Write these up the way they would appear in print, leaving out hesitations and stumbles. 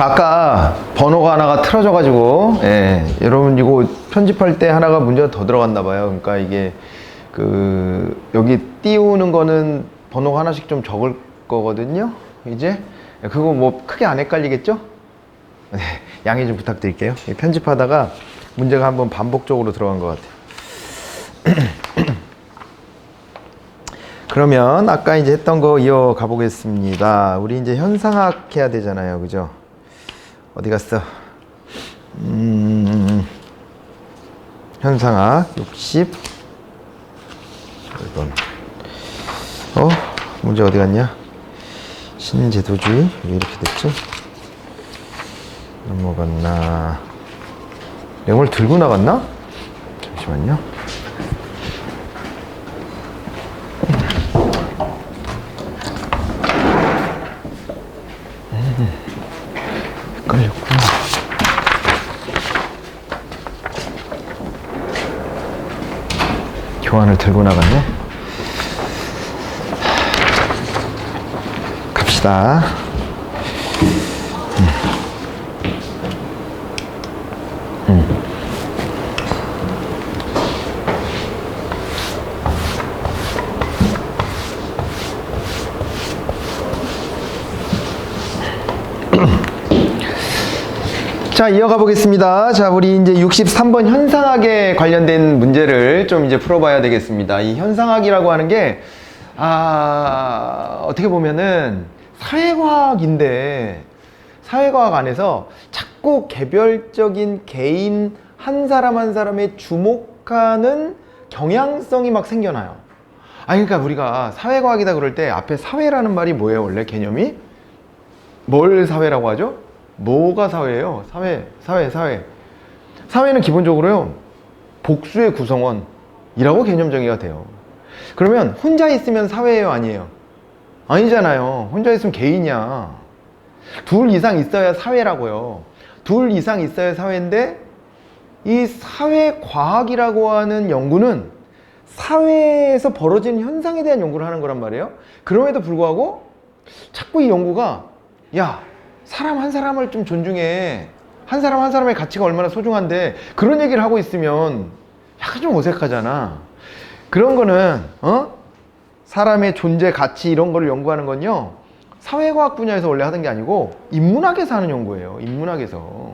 자, 아까 번호가 하나가 틀어져가지고, 예, 여러분 이거 편집할 때 하나가 문제가 더 들어갔나 봐요. 그러니까 이게 여기 띄우는 거는 번호가 하나씩 좀 적을 거거든요. 이제 그거 뭐 크게 안 헷갈리겠죠? 네, 양해 좀 부탁드릴게요. 편집하다가 문제가 한번 반복적으로 들어간 것 같아요. 그러면 아까 이제 했던 거 이어가 보겠습니다. 우리 이제 현상학 해야 되잖아요. 그죠? 어디 갔어? 현상학 60. 이건 문제 어디 갔냐? 신제도주의 왜 이렇게 됐지? 넘어갔나? 내용을 들고 나갔나? 잠시만요. 헷갈렸구나. 교환을 들고 나갔네. 갑시다. 자, 이어가 보겠습니다. 자, 우리 이제 63번 현상학에 관련된 문제를 좀 이제 풀어봐야 되겠습니다. 이 현상학이라고 하는 게, 어떻게 보면은 사회과학인데, 사회과학 안에서 자꾸 개별적인 개인 한 사람 한 사람에 주목하는 경향성이 막 생겨나요. 그러니까 우리가 사회과학이다 그럴 때 앞에 사회라는 말이 뭐예요, 원래 개념이? 뭘 사회라고 하죠? 뭐가 사회예요? 사회. 사회는 기본적으로요, 복수의 구성원이라고 개념 정의가 돼요. 그러면 혼자 있으면 사회예요, 아니에요? 아니잖아요. 혼자 있으면 개인이야. 둘 이상 있어야 사회라고요. 둘 이상 있어야 사회인데, 이 사회과학이라고 하는 연구는 사회에서 벌어지는 현상에 대한 연구를 하는 거란 말이에요. 그럼에도 불구하고 자꾸 이 연구가, 야, 사람 한 사람을 좀 존중해, 한 사람 한 사람의 가치가 얼마나 소중한데, 그런 얘기를 하고 있으면 약간 좀 어색하잖아. 그런 거는 사람의 존재, 가치 이런 거를 연구하는 건요, 사회과학 분야에서 원래 하던 게 아니고 인문학에서 하는 연구예요. 인문학에서.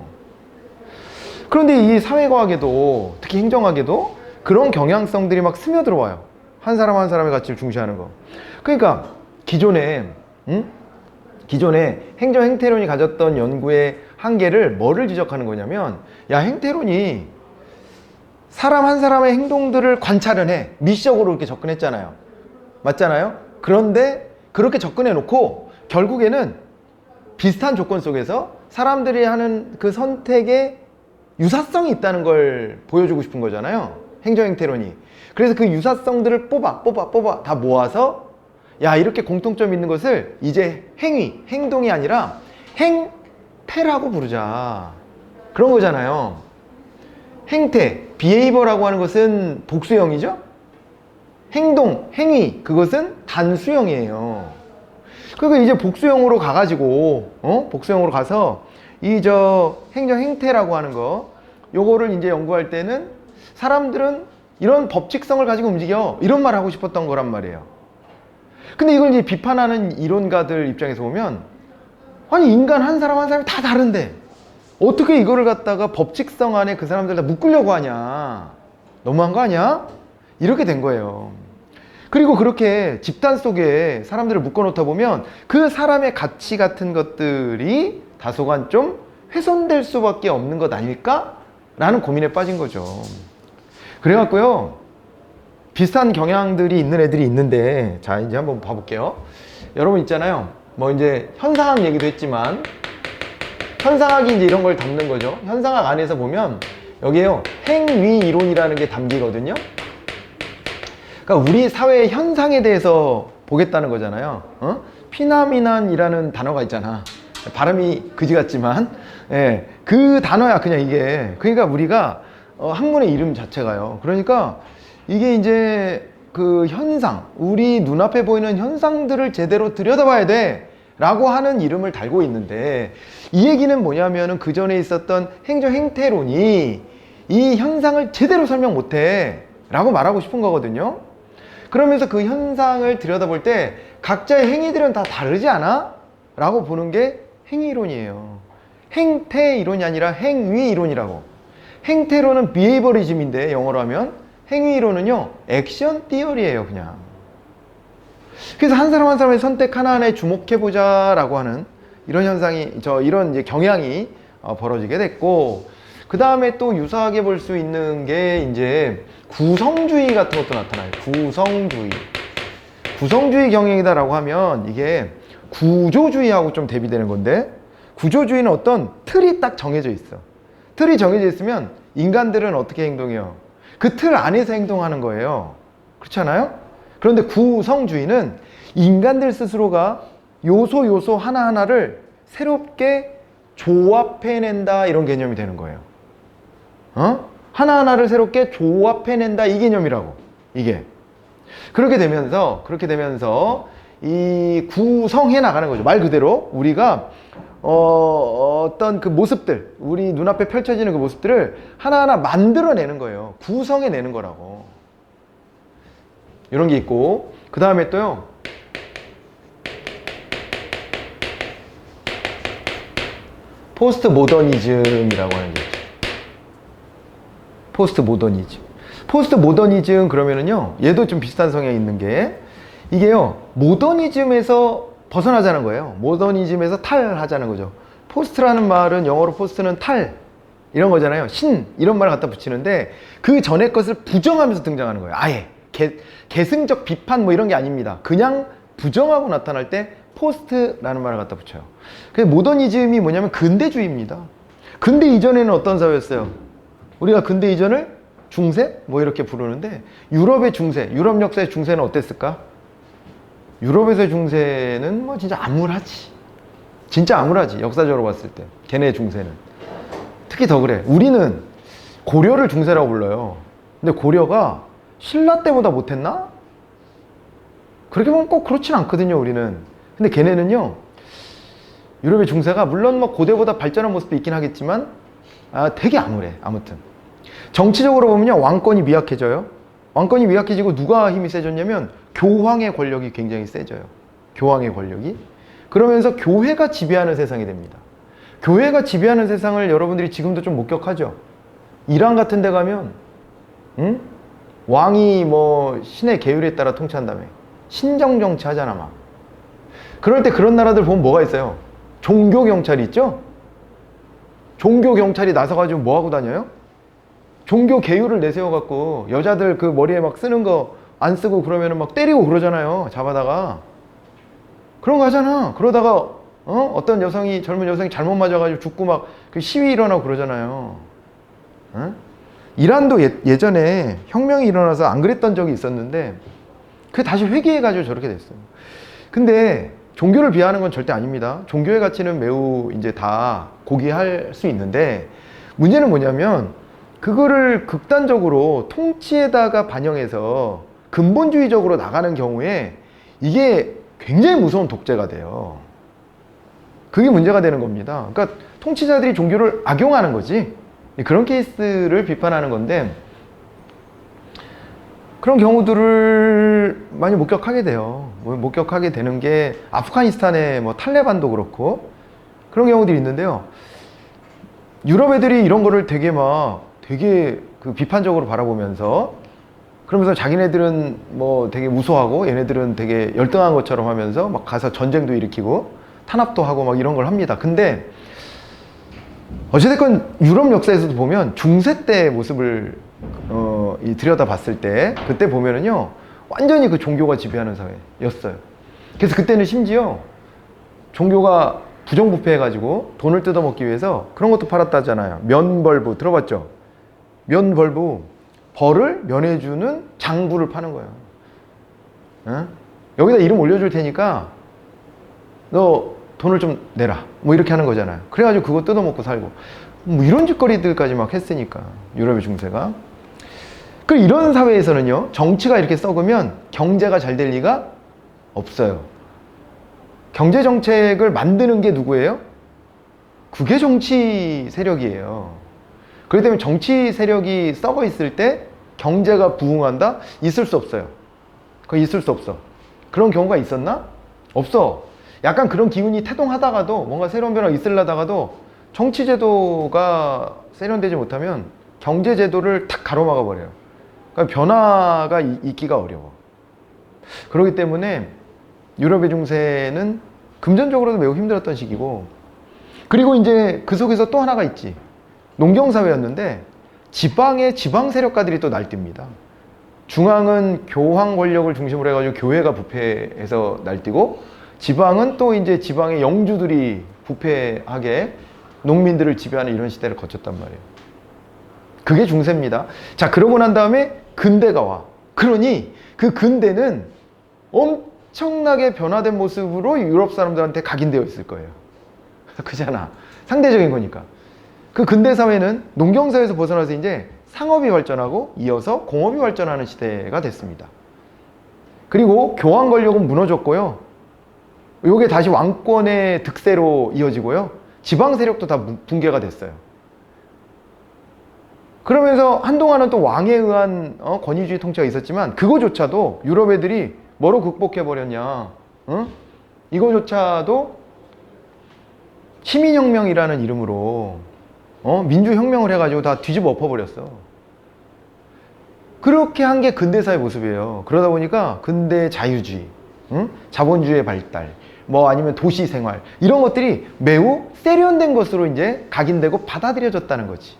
그런데 이 사회과학에도, 특히 행정학에도 그런 경향성들이 막 스며들어와요. 한 사람 한 사람의 가치를 중시하는 거. 그러니까 기존에 행정 행태론이 가졌던 연구의 한계를 뭐를 지적하는 거냐면, 야, 행태론이 사람 한 사람의 행동들을 관찰은 해. 미시적으로 이렇게 접근했잖아요. 맞잖아요? 그런데 그렇게 접근해 놓고 결국에는 비슷한 조건 속에서 사람들이 하는 그 선택에 유사성이 있다는 걸 보여주고 싶은 거잖아요, 행정 행태론이. 그래서 그 유사성들을 뽑아 다 모아서, 야, 이렇게 공통점 있는 것을 이제 행동이 아니라 행태라고 부르자. 그런 거잖아요. 행태, behavior라고 하는 것은 복수형이죠? 행위, 그것은 단수형이에요. 그러니까 이제 복수형으로 가가지고, 복수형으로 가서 행정 행태라고 하는 거, 요거를 이제 연구할 때는 사람들은 이런 법칙성을 가지고 움직여, 이런 말을 하고 싶었던 거란 말이에요. 근데 이걸 이제 비판하는 이론가들 입장에서 보면, 아니, 인간 한 사람 한 사람이 다 다른데 어떻게 이거를 갖다가 법칙성 안에 그 사람들 다 묶으려고 하냐, 너무한 거 아니야? 이렇게 된 거예요. 그리고 그렇게 집단 속에 사람들을 묶어놓다 보면 그 사람의 가치 같은 것들이 다소간 좀 훼손될 수밖에 없는 것 아닐까? 라는 고민에 빠진 거죠. 그래갖고요, 비슷한 경향들이 있는 애들이 있는데, 자, 이제 한번 봐볼게요. 여러분 있잖아요, 뭐 이제 현상학 얘기도 했지만, 현상학이 이제 이런 걸 담는 거죠. 현상학 안에서 보면 여기에요, 행위 이론이라는 게 담기거든요. 그러니까 우리 사회의 현상에 대해서 보겠다는 거잖아요. 피나미난이라는 단어가 있잖아. 발음이 그지 같지만, 예, 그 단어야 그냥 이게. 그러니까 우리가 학문의 이름 자체가요. 그러니까 이게 이제 그 현상, 우리 눈앞에 보이는 현상들을 제대로 들여다봐야 돼 라고 하는 이름을 달고 있는데, 이 얘기는 뭐냐면은 그 전에 있었던 행정 행태론이 이 현상을 제대로 설명 못해 라고 말하고 싶은 거거든요. 그러면서 그 현상을 들여다볼 때 각자의 행위들은 다 다르지 않아? 라고 보는 게 행위론이에요. 행태 이론이 아니라 행위 이론이라고. 행태론은 behaviorism인데 영어로 하면, 행위 이론은요 액션 티어리예요 그냥. 그래서 한 사람 한 사람의 선택 하나하나에 주목해보자 라고 하는 이런 현상이, 이런 이제 경향이 벌어지게 됐고, 그 다음에 또 유사하게 볼 수 있는 게 이제 구성주의 같은 것도 나타나요. 구성주의 경향이다라고 하면 이게 구조주의하고 좀 대비되는 건데, 구조주의는 어떤 틀이 딱 정해져 있어. 틀이 정해져 있으면 인간들은 어떻게 행동해요? 그 틀 안에서 행동하는 거예요. 그렇지 않아요? 그런데 구성주의는 인간들 스스로가 요소 하나하나를 새롭게 조합해낸다, 이런 개념이 되는 거예요. 하나하나를 새롭게 조합해낸다, 이 개념이라고. 이게 그렇게 되면서 이 구성해 나가는 거죠. 말 그대로 우리가 어떤 그 모습들, 우리 눈앞에 펼쳐지는 그 모습들을 하나하나 만들어내는 거예요. 구성해내는 거라고. 이런 게 있고, 그 다음에 또요, 포스트 모더니즘이라고 하는 게 있죠. 포스트 모더니즘 그러면은요, 얘도 좀 비슷한 성향이 있는 게, 이게요 모더니즘에서 벗어나자는 거예요. 모더니즘에서 탈하자는 거죠. 포스트라는 말은, 영어로 포스트는 탈 이런 거잖아요. 신 이런 말을 갖다 붙이는데, 그 전에 것을 부정하면서 등장하는 거예요. 아예 계승적 비판 뭐 이런 게 아닙니다. 그냥 부정하고 나타날 때 포스트라는 말을 갖다 붙여요. 그래서 모더니즘이 뭐냐면 근대주의입니다. 근대 이전에는 어떤 사회였어요? 우리가 근대 이전을 중세? 뭐 이렇게 부르는데, 유럽의 중세, 유럽 역사의 중세는 어땠을까? 유럽에서의 중세는 뭐 진짜 암울하지. 진짜 암울하지, 역사적으로 봤을 때. 걔네 중세는 특히 더 그래. 우리는 고려를 중세라고 불러요. 근데 고려가 신라 때보다 못했나? 그렇게 보면 꼭 그렇진 않거든요, 우리는. 근데 걔네는요, 유럽의 중세가 물론 뭐 고대보다 발전한 모습도 있긴 하겠지만 되게 암울해. 아무튼 정치적으로 보면요, 왕권이 미약해져요. 왕권이 미약해지고 누가 힘이 세졌냐면 교황의 권력이 굉장히 세져요. 교황의 권력이. 그러면서 교회가 지배하는 세상이 됩니다. 교회가 지배하는 세상을 여러분들이 지금도 좀 목격하죠. 이란 같은 데 가면 왕이 뭐 신의 계율에 따라 통치한다며 신정 정치 하잖아 막. 그럴 때 그런 나라들 보면 뭐가 있어요? 종교 경찰이 있죠? 종교 경찰이 나서가지고 뭐 하고 다녀요? 종교 계율을 내세워갖고 여자들 그 머리에 막 쓰는 거 안 쓰고 그러면은 막 때리고 그러잖아요. 잡아다가. 그런 거 하잖아. 그러다가 어떤 여성이, 젊은 여성이 잘못 맞아가지고 죽고 막 그 시위 일어나고 그러잖아요. 이란도 예전에 혁명이 일어나서 안 그랬던 적이 있었는데 그게 다시 회귀해가지고 저렇게 됐어요. 근데 종교를 비하하는 건 절대 아닙니다. 종교의 가치는 매우 이제 다 고귀할 수 있는데, 문제는 뭐냐면 그거를 극단적으로 통치에다가 반영해서 근본주의적으로 나가는 경우에 이게 굉장히 무서운 독재가 돼요. 그게 문제가 되는 겁니다. 그러니까 통치자들이 종교를 악용하는 거지. 그런 케이스를 비판하는 건데, 그런 경우들을 많이 목격하게 돼요. 목격하게 되는 게 아프가니스탄의 뭐 탈레반도 그렇고 그런 경우들이 있는데요. 유럽 애들이 이런 거를 되게 그 비판적으로 바라보면서, 그러면서 자기네들은 뭐 되게 무서워하고 얘네들은 되게 열등한 것처럼 하면서 막 가서 전쟁도 일으키고 탄압도 하고 막 이런 걸 합니다. 근데 어찌됐건 유럽 역사에서도 보면 중세 때의 모습을 들여다봤을 때, 그때 보면은요 완전히 그 종교가 지배하는 사회였어요. 그래서 그때는 심지어 종교가 부정부패해가지고 돈을 뜯어먹기 위해서 그런 것도 팔았다잖아요. 면벌부 들어봤죠? 면벌부, 벌을 면해주는 장부를 파는 거예요. 여기다 이름 올려줄 테니까 너 돈을 좀 내라, 뭐 이렇게 하는 거잖아요. 그래가지고 그거 뜯어먹고 살고, 뭐 이런 짓거리들까지 막 했으니까 유럽의 중세가. 그 이런 사회에서는요, 정치가 이렇게 썩으면 경제가 잘 될 리가 없어요. 경제 정책을 만드는 게 누구예요? 그게 정치 세력이에요. 그렇기 때문에 정치 세력이 썩어 있을 때 경제가 부흥한다? 있을 수 없어요. 그거 있을 수 없어. 그런 경우가 있었나? 없어. 약간 그런 기운이 태동하다가도 뭔가 새로운 변화가 있으려다가도 정치제도가 세련되지 못하면 경제제도를 탁 가로막아 버려요. 그러니까 변화가 있기가 어려워. 그렇기 때문에 유럽의 중세는 금전적으로도 매우 힘들었던 시기고, 그리고 이제 그 속에서 또 하나가 있지. 농경사회였는데 지방의 지방 세력가들이 또 날뛰입니다. 중앙은 교황 권력을 중심으로 해가지고 교회가 부패해서 날뛰고, 지방은 또 이제 지방의 영주들이 부패하게 농민들을 지배하는 이런 시대를 거쳤단 말이에요. 그게 중세입니다. 자, 그러고 난 다음에 근대가 와. 그러니 그 근대는 엄청나게 변화된 모습으로 유럽 사람들한테 각인되어 있을 거예요. 그잖아. 상대적인 거니까. 그 근대 사회는 농경 사회에서 벗어나서 이제 상업이 발전하고 이어서 공업이 발전하는 시대가 됐습니다. 그리고 교황 권력은 무너졌고요. 요게 다시 왕권의 득세로 이어지고요. 지방 세력도 다 붕괴가 됐어요. 그러면서 한동안은 또 왕에 의한 권위주의 통치가 있었지만 그거조차도 유럽 애들이 뭐로 극복해버렸냐. 이거조차도 시민혁명이라는 이름으로 민주혁명을 해가지고 다 뒤집어 엎어버렸어. 그렇게 한 게 근대사의 모습이에요. 그러다 보니까 근대 자유주의, 자본주의의 발달, 뭐 아니면 도시 생활, 이런 것들이 매우 세련된 것으로 이제 각인되고 받아들여졌다는 거지.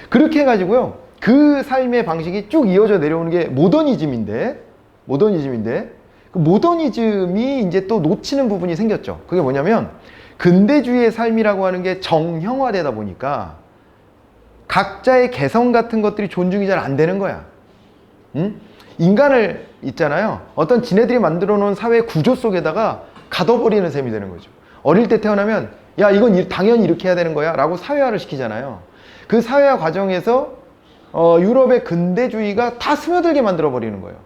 그렇게 해가지고요, 그 삶의 방식이 쭉 이어져 내려오는 게 모더니즘인데 그 모더니즘이 이제 또 놓치는 부분이 생겼죠. 그게 뭐냐면 근대주의의 삶이라고 하는 게 정형화되다 보니까 각자의 개성 같은 것들이 존중이 잘 안 되는 거야. 인간을 있잖아요. 어떤 지네들이 만들어 놓은 사회 구조 속에다가 가둬버리는 셈이 되는 거죠. 어릴 때 태어나면 야, 이건 당연히 이렇게 해야 되는 거야 라고 사회화를 시키잖아요. 그 사회화 과정에서 유럽의 근대주의가 다 스며들게 만들어 버리는 거예요.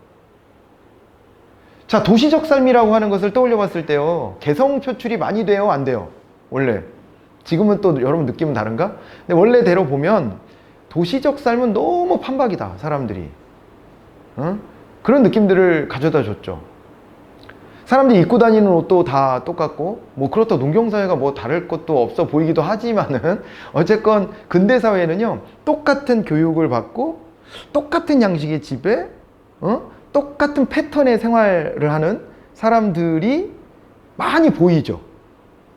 자, 도시적 삶이라고 하는 것을 떠올려 봤을 때요, 개성 표출이 많이 돼요, 안 돼요? 원래. 지금은 또 여러분 느낌은 다른가? 근데 원래대로 보면 도시적 삶은 너무 판박이다, 사람들이. 그런 느낌들을 가져다 줬죠. 사람들이 입고 다니는 옷도 다 똑같고, 뭐 그렇다고 농경사회가 뭐 다를 것도 없어 보이기도 하지만은, 어쨌건 근대사회는요, 똑같은 교육을 받고 똑같은 양식의 집에 똑같은 패턴의 생활을 하는 사람들이 많이 보이죠.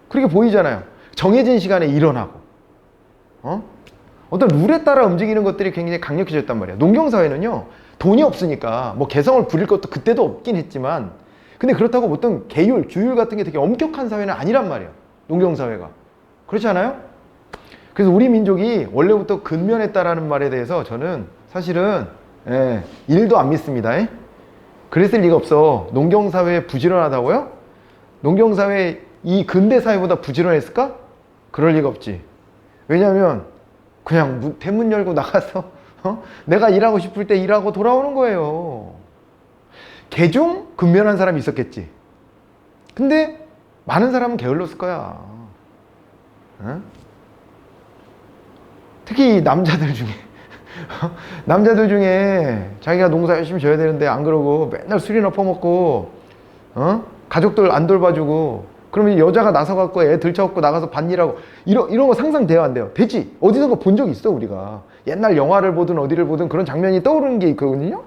그렇게 보이잖아요. 정해진 시간에 일어나고, 어떤 룰에 따라 움직이는 것들이 굉장히 강력해졌단 말이야. 농경사회는요, 돈이 없으니까 뭐 개성을 부릴 것도 그때도 없긴 했지만, 근데 그렇다고 어떤 계율, 규율 같은 게 되게 엄격한 사회는 아니란 말이야, 농경사회가. 그렇지 않아요? 그래서 우리 민족이 원래부터 근면했다라는 말에 대해서 저는 사실은 일도 안 믿습니다. 그랬을 리가 없어. 농경사회 부지런하다고요? 농경사회 이 근대사회보다 부지런했을까? 그럴 리가 없지. 왜냐하면 그냥 대문 열고 나가서 내가 일하고 싶을 때 일하고 돌아오는 거예요. 개중 근면한 사람이 있었겠지. 근데 많은 사람은 게을렀을 거야. 특히 남자들 중에 자기가 농사 열심히 져야 되는데 안 그러고 맨날 술이나 퍼먹고 가족들 안 돌봐주고, 그러면 여자가 나서갖고 애 들쳐갖고 나가서 밭일하고, 이런 거 상상돼요, 안 돼요? 되지? 어디선가 본 적 있어. 우리가 옛날 영화를 보든 어디를 보든 그런 장면이 떠오르는 게 있거든요.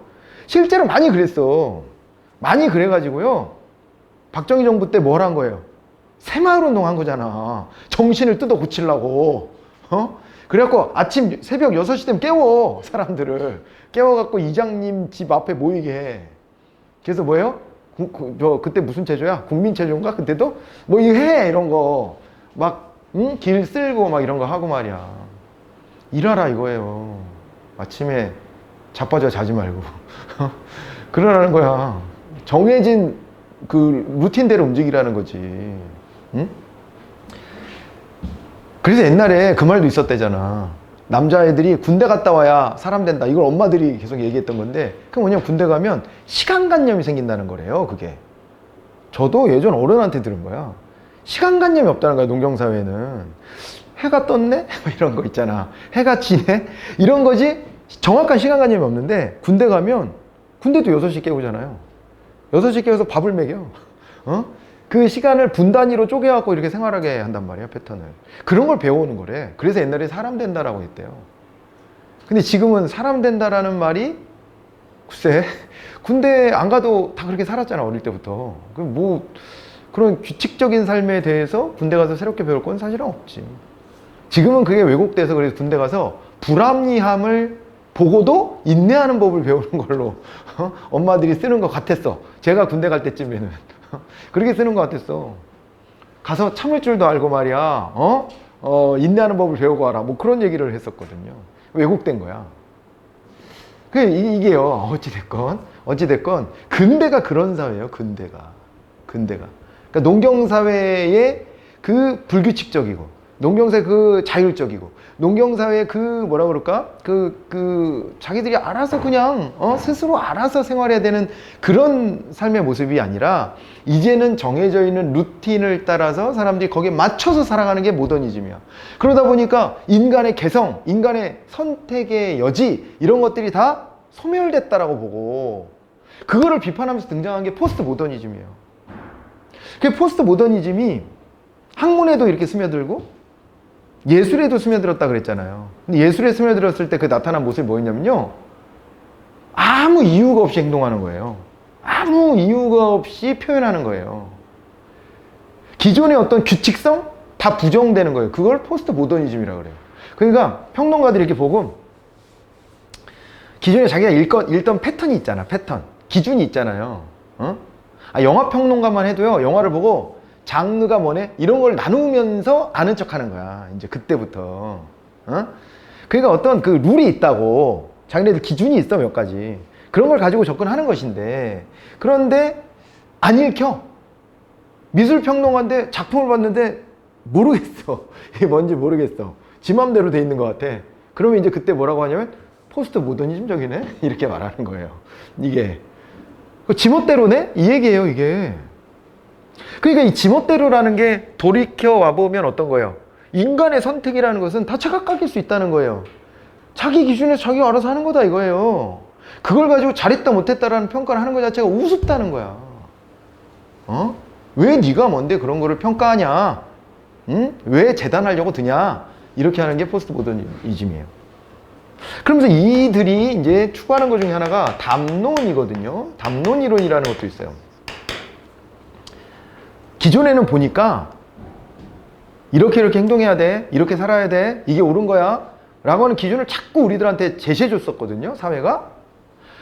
실제로 많이 그랬어. 많이 그래가지고요, 박정희 정부 때 뭘 한 거예요? 새마을 운동 한 거잖아. 정신을 뜯어 고치려고. 그래갖고 아침 새벽 6시 되면 깨워, 사람들을 깨워갖고 이장님 집 앞에 모이게 해. 그래서 뭐예요? 그때 무슨 체조야? 국민체조인가? 그때도? 뭐 이거 해! 이런 거 막 길 쓸고 막 이런 거 하고 말이야. 일하라 이거예요. 아침에 자빠져 자지 말고 그러라는 거야. 정해진 그 루틴대로 움직이라는 거지. 그래서 옛날에 그 말도 있었대잖아. 남자애들이 군대 갔다 와야 사람 된다. 이걸 엄마들이 계속 얘기했던 건데, 그게 뭐냐면 군대 가면 시간관념이 생긴다는 거래요. 그게 저도 예전 어른한테 들은 거야. 시간관념이 없다는 거야, 농경사회는. 해가 떴네? 이런 거 있잖아. 해가 지네? 이런 거지. 정확한 시간관념이 없는데, 군대 가면 군대도 6시 깨우잖아요. 6시 깨워서 밥을 먹여. 그 시간을 분 단위로 쪼개갖고 이렇게 생활하게 한단 말이야, 패턴을. 그런 걸 배워오는 거래. 그래서 옛날에 사람 된다라고 했대요. 근데 지금은 사람 된다라는 말이 글쎄, 군대 안 가도 다 그렇게 살았잖아, 어릴 때부터. 뭐 그런 규칙적인 삶에 대해서 군대 가서 새롭게 배울 건 사실은 없지. 지금은 그게 왜곡돼서 그래서 군대 가서 불합리함을 보고도 인내하는 법을 배우는 걸로 엄마들이 쓰는 것 같았어. 제가 군대 갈 때쯤에는 그렇게 쓰는 것 같았어. 가서 참을 줄도 알고 말이야. 인내하는 법을 배우고 와라. 뭐 그런 얘기를 했었거든요. 왜곡된 거야. 이게요. 어찌됐건 근대가 그런 사회예요. 근대가. 그러니까 농경사회의 그 불규칙적이고, 농경사회 그 자율적이고, 농경사회 그 뭐라 그럴까? 자기들이 알아서 그냥 스스로 알아서 생활해야 되는 그런 삶의 모습이 아니라, 이제는 정해져 있는 루틴을 따라서 사람들이 거기에 맞춰서 살아가는 게 모더니즘이야. 그러다 보니까 인간의 개성, 인간의 선택의 여지, 이런 것들이 다 소멸됐다라고 보고, 그거를 비판하면서 등장한 게 포스트 모더니즘이에요. 그 포스트 모더니즘이 학문에도 이렇게 스며들고 예술에도 스며들었다 그랬잖아요. 근데 예술에 스며들었을 때 그 나타난 모습이 뭐였냐면요, 아무 이유가 없이 행동하는 거예요. 아무 이유가 없이 표현하는 거예요. 기존의 어떤 규칙성 다 부정되는 거예요. 그걸 포스트 모더니즘이라고 그래요. 그러니까 평론가들이 이렇게 보고, 기존에 자기가 읽던 패턴이 있잖아. 패턴, 기준이 있잖아요. 영화 평론가만 해도요, 영화를 보고 장르가 뭐네? 이런 걸 나누면서 아는 척 하는 거야. 이제 그때부터. 그러니까 어떤 그 룰이 있다고. 자기네들 기준이 있어, 몇 가지. 그런 걸 가지고 접근하는 것인데, 그런데 안 읽혀. 미술평론가인데 작품을 봤는데 모르겠어. 이게 뭔지 모르겠어. 지 맘대로 돼 있는 것 같아. 그러면 이제 그때 뭐라고 하냐면, 포스트 모더니즘적이네? 이렇게 말하는 거예요. 이게. 지멋대로네? 이 얘기예요, 이게. 그러니까 이 지멋대로라는 게 돌이켜 와보면 어떤 거예요? 인간의 선택이라는 것은 다 제각각일 수 있다는 거예요. 자기 기준에서 자기가 알아서 하는 거다, 이거예요. 그걸 가지고 잘했다 못했다라는 평가를 하는 것 자체가 우습다는 거야. 왜 네가 뭔데 그런 거를 평가하냐? 왜 재단하려고 드냐? 이렇게 하는 게 포스트 모더니즘이에요. 그러면서 이들이 이제 추구하는 것 중에 하나가 담론이거든요. 담론 이론이라는 것도 있어요. 기존에는 보니까 이렇게 행동해야 돼, 이렇게 살아야 돼, 이게 옳은 거야 라고 하는 기준을 자꾸 우리들한테 제시해 줬었거든요, 사회가.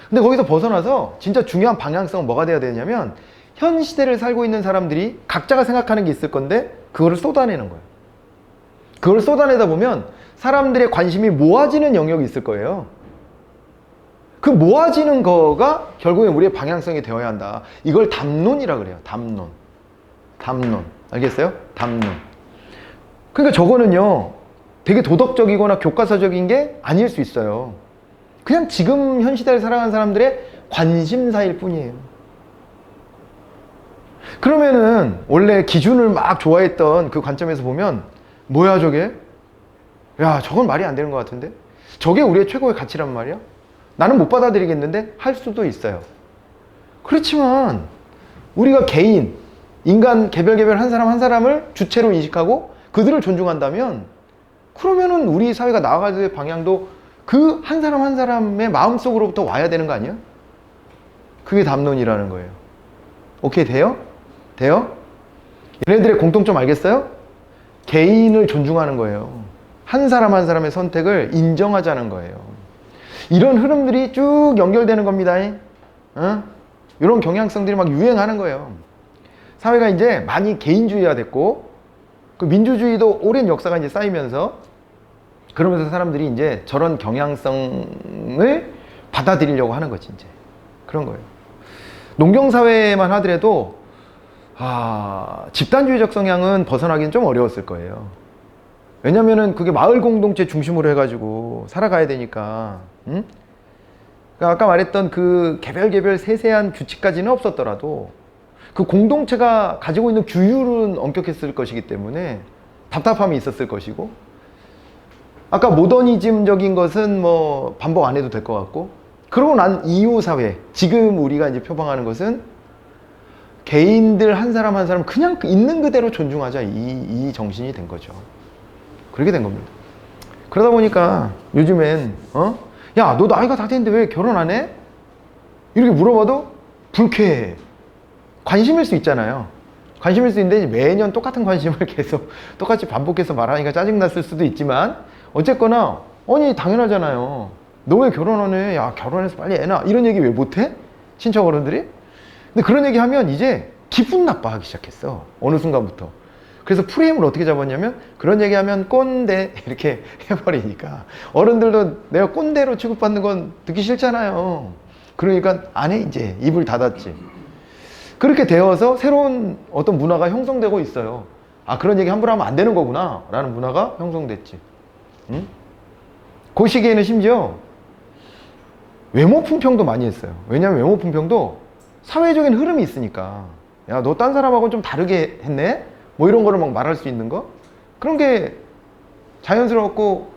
근데 거기서 벗어나서 진짜 중요한 방향성은 뭐가 돼야 되냐면, 현 시대를 살고 있는 사람들이 각자가 생각하는 게 있을 건데 그거를 쏟아내는 거예요. 그걸 쏟아내다 보면 사람들의 관심이 모아지는 영역이 있을 거예요. 그 모아지는 거가 결국엔 우리의 방향성이 되어야 한다. 이걸 담론이라 그래요. 담론. 알겠어요? 담론. 그러니까 저거는요, 되게 도덕적이거나 교과서적인 게 아닐 수 있어요. 그냥 지금 현 시대를 살아가는 사람들의 관심사일 뿐이에요. 그러면은 원래 기준을 막 좋아했던 그 관점에서 보면, 뭐야 저게? 야, 저건 말이 안 되는 것 같은데? 저게 우리의 최고의 가치란 말이야? 나는 못 받아들이겠는데? 할 수도 있어요. 그렇지만 우리가 개인, 인간 개별 한 사람 한 사람을 주체로 인식하고 그들을 존중한다면, 그러면은 우리 사회가 나아가야 될 방향도 그 한 사람 한 사람의 마음속으로부터 와야 되는 거 아니야? 그게 담론이라는 거예요. 오케이, 돼요? 얘네들의 공통점 알겠어요? 개인을 존중하는 거예요. 한 사람 한 사람의 선택을 인정하자는 거예요. 이런 흐름들이 쭉 연결되는 겁니다. 이런 경향성들이 막 유행하는 거예요. 사회가 이제 많이 개인주의화 됐고, 그 민주주의도 오랜 역사가 이제 쌓이면서, 그러면서 사람들이 이제 저런 경향성을 받아들이려고 하는 거지, 이제. 그런 거예요. 농경사회만 하더라도, 집단주의적 성향은 벗어나기는 좀 어려웠을 거예요. 왜냐면은 그게 마을 공동체 중심으로 해가지고 살아가야 되니까. 그러니까 아까 말했던 그 개별 세세한 규칙까지는 없었더라도, 그 공동체가 가지고 있는 규율은 엄격했을 것이기 때문에 답답함이 있었을 것이고, 아까 모더니즘적인 것은 뭐 반복 안 해도 될 것 같고, 그러고 난 이후 사회, 지금 우리가 이제 표방하는 것은 개인들 한 사람 한 사람 그냥 있는 그대로 존중하자, 이 정신이 된 거죠. 그렇게 된 겁니다. 그러다 보니까 요즘엔 야, 너 나이가 다 됐는데 왜 결혼 안 해? 이렇게 물어봐도 불쾌해. 관심일 수 있잖아요. 관심일 수 있는데 매년 똑같은 관심을 계속 똑같이 반복해서 말하니까 짜증났을 수도 있지만, 어쨌거나 아니 당연하잖아요. 너 왜 결혼 안 해? 야, 결혼해서 빨리 애 낳아. 이런 얘기 왜 못해? 친척 어른들이? 근데 그런 얘기 하면 이제 기분 나빠하기 시작했어. 어느 순간부터. 그래서 프레임을 어떻게 잡았냐면, 그런 얘기 하면 꼰대 이렇게 해버리니까 어른들도 내가 꼰대로 취급받는 건 듣기 싫잖아요. 그러니까 안 해. 이제 입을 닫았지. 그렇게 되어서 새로운 어떤 문화가 형성되고 있어요. 아, 그런 얘기 함부로 하면 안 되는 거구나 라는 문화가 형성됐지. 응? 그 시기에는 심지어 외모 품평도 많이 했어요. 왜냐하면 외모 품평도 사회적인 흐름이 있으니까, 야, 너 딴 사람하고는 좀 다르게 했네? 뭐 이런 거를 막 말할 수 있는 거? 그런 게 자연스럽고,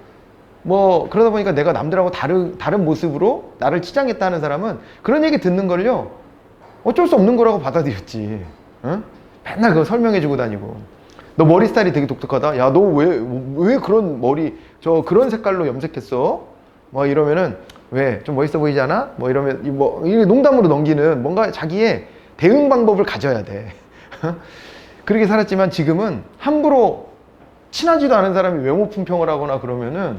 뭐 그러다 보니까 내가 남들하고 다른 모습으로 나를 치장했다는 사람은 그런 얘기 듣는 걸요, 어쩔 수 없는 거라고 받아들였지. 응? 맨날 그거 설명해주고 다니고, 너 머리 스타일이 되게 독특하다. 야, 너 왜 그런 머리, 그런 색깔로 염색했어? 뭐 이러면은, 왜? 좀 멋있어 보이지 않아? 뭐 이러면, 이게 농담으로 넘기는, 뭔가 자기의 대응 방법을 가져야 돼. 그렇게 살았지만 지금은 함부로 친하지도 않은 사람이 외모 품평을 하거나 그러면은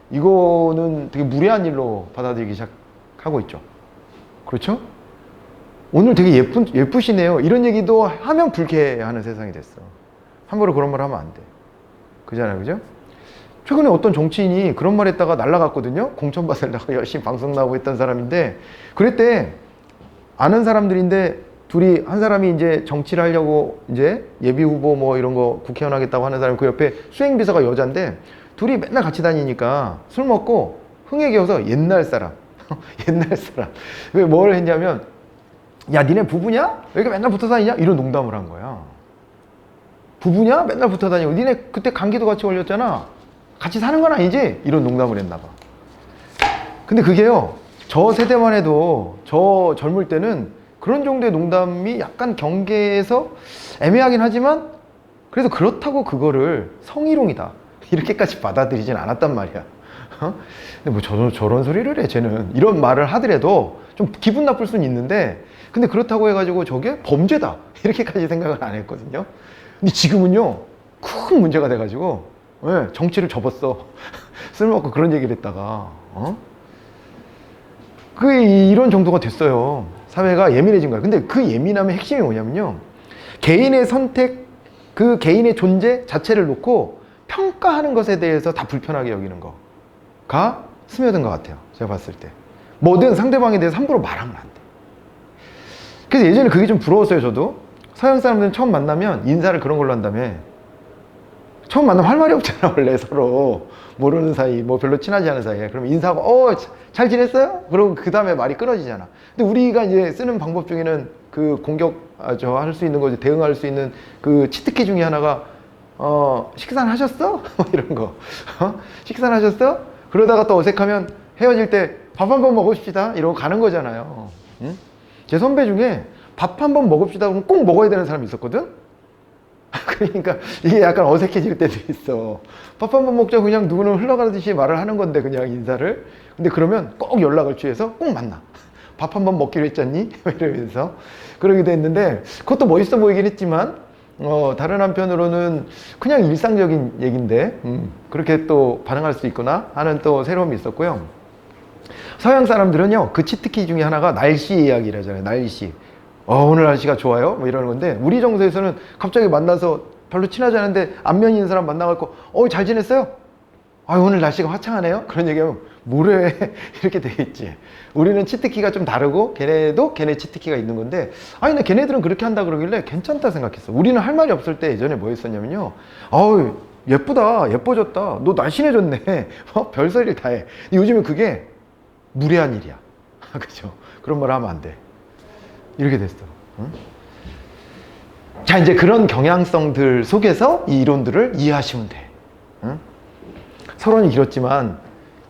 이거는 되게 무례한 일로 받아들이기 시작하고 있죠. 그렇죠? 오늘 되게 예쁘시네요. 이런 얘기도 하면 불쾌해하는 세상이 됐어. 함부로 그런 말 하면 안 돼. 그잖아요, 그죠? 최근에 어떤 정치인이 그런 말 했다가 날라갔거든요. 공천 받으려고 열심히 방송 나오고 있던 사람인데, 그랬대. 아는 사람들인데 둘이, 한 사람이 이제 정치를 하려고 이제 예비 후보 뭐 이런 거 국회의원 하겠다고 하는 사람이, 그 옆에 수행비서가 여잔데, 둘이 맨날 같이 다니니까 술 먹고 흥에 겨워서 옛날 사람 옛날 사람 왜 뭘 했냐면, 야, 니네 부부냐? 왜 이렇게 맨날 붙어 다니냐? 이런 농담을 한 거야. 부부냐? 맨날 붙어 다니고, 니네 그때 감기도 같이 걸렸잖아. 같이 사는 건 아니지? 이런 농담을 했나 봐. 근데 그게요, 저 세대만 해도, 저 젊을 때는 그런 정도의 농담이 약간 경계에서 애매하긴 하지만, 그래도 그렇다고 그거를 성희롱이다 이렇게까지 받아들이진 않았단 말이야. 근데 뭐 저런 소리를 해 쟤는, 이런 말을 하더라도 좀 기분 나쁠 수는 있는데, 근데 그렇다고 해가지고 저게 범죄다 이렇게까지 생각을 안 했거든요. 근데 지금은요, 큰 문제가 돼가지고, 네, 정치를 접었어. 쓸모없고 그런 얘기를 했다가, 이런 정도가 됐어요. 사회가 예민해진 거야. 근데 그 예민함의 핵심이 뭐냐면요, 개인의 선택, 그 개인의 존재 자체를 놓고 평가하는 것에 대해서 다 불편하게 여기는 거가 스며든 것 같아요. 제가 봤을 때. 뭐든 상대방에 대해서 함부로 말하면 안 돼. 그래서 예전에 그게 좀 부러웠어요. 저도 서양 사람들은 처음 만나면 인사를 그런 걸로 한다며. 처음 만나면 할 말이 없잖아. 원래 서로 모르는 사이, 뭐 별로 친하지 않은 사이에. 그러면 인사하고 잘 지냈어요? 그러고 그 다음에 말이 끊어지잖아. 근데 우리가 이제 쓰는 방법 중에는 그 할 수 있는 거지, 대응할 수 있는 그 치트키 중에 하나가 식사는 하셨어? 이런 거. 식사는 하셨어? 그러다가 또 어색하면 헤어질 때 밥 한 번 먹읍시다 이러고 가는 거잖아요. 응? 제 선배 중에 밥 한 번 먹읍시다 그러면 꼭 먹어야 되는 사람이 있었거든? 그러니까 이게 약간 어색해질 때도 있어. 밥 한 번 먹자 그냥 누구는 흘러가듯이 말을 하는 건데, 그냥 인사를. 근데 그러면 꼭 연락을 취해서 꼭 만나. 밥 한 번 먹기로 했잖니? 이러면서 그러기도 했는데, 그것도 멋있어 보이긴 했지만 다른 한편으로는 그냥 일상적인 얘기인데 그렇게 또 반응할 수 있구나 하는 또 새로움이 있었고요. 서양 사람들은요, 그 치트키 중에 하나가 날씨 이야기를 하잖아요. 날씨. 오늘 날씨가 좋아요? 뭐 이러는 건데, 우리 정서에서는 갑자기 만나서 별로 친하지 않은데 안면이 있는 사람 만나갖고 잘 지냈어요? 오늘 날씨가 화창하네요? 그런 얘기하면 뭐래? 이렇게 되겠지. 우리는 치트키가 좀 다르고, 걔네도 걔네 치트키가 있는 건데, 나 걔네들은 그렇게 한다 그러길래 괜찮다 생각했어. 우리는 할 말이 없을 때 예전에 뭐 했었냐면요, 예쁘다, 예뻐졌다, 너 날씬해졌네, 별소리를 다 해. 요즘은 그게 무례한 일이야. 그죠? 그런 말 하면 안 돼. 이렇게 됐어. 응? 자, 이제 그런 경향성들 속에서 이 이론들을 이해하시면 돼. 응? 서론이 길었지만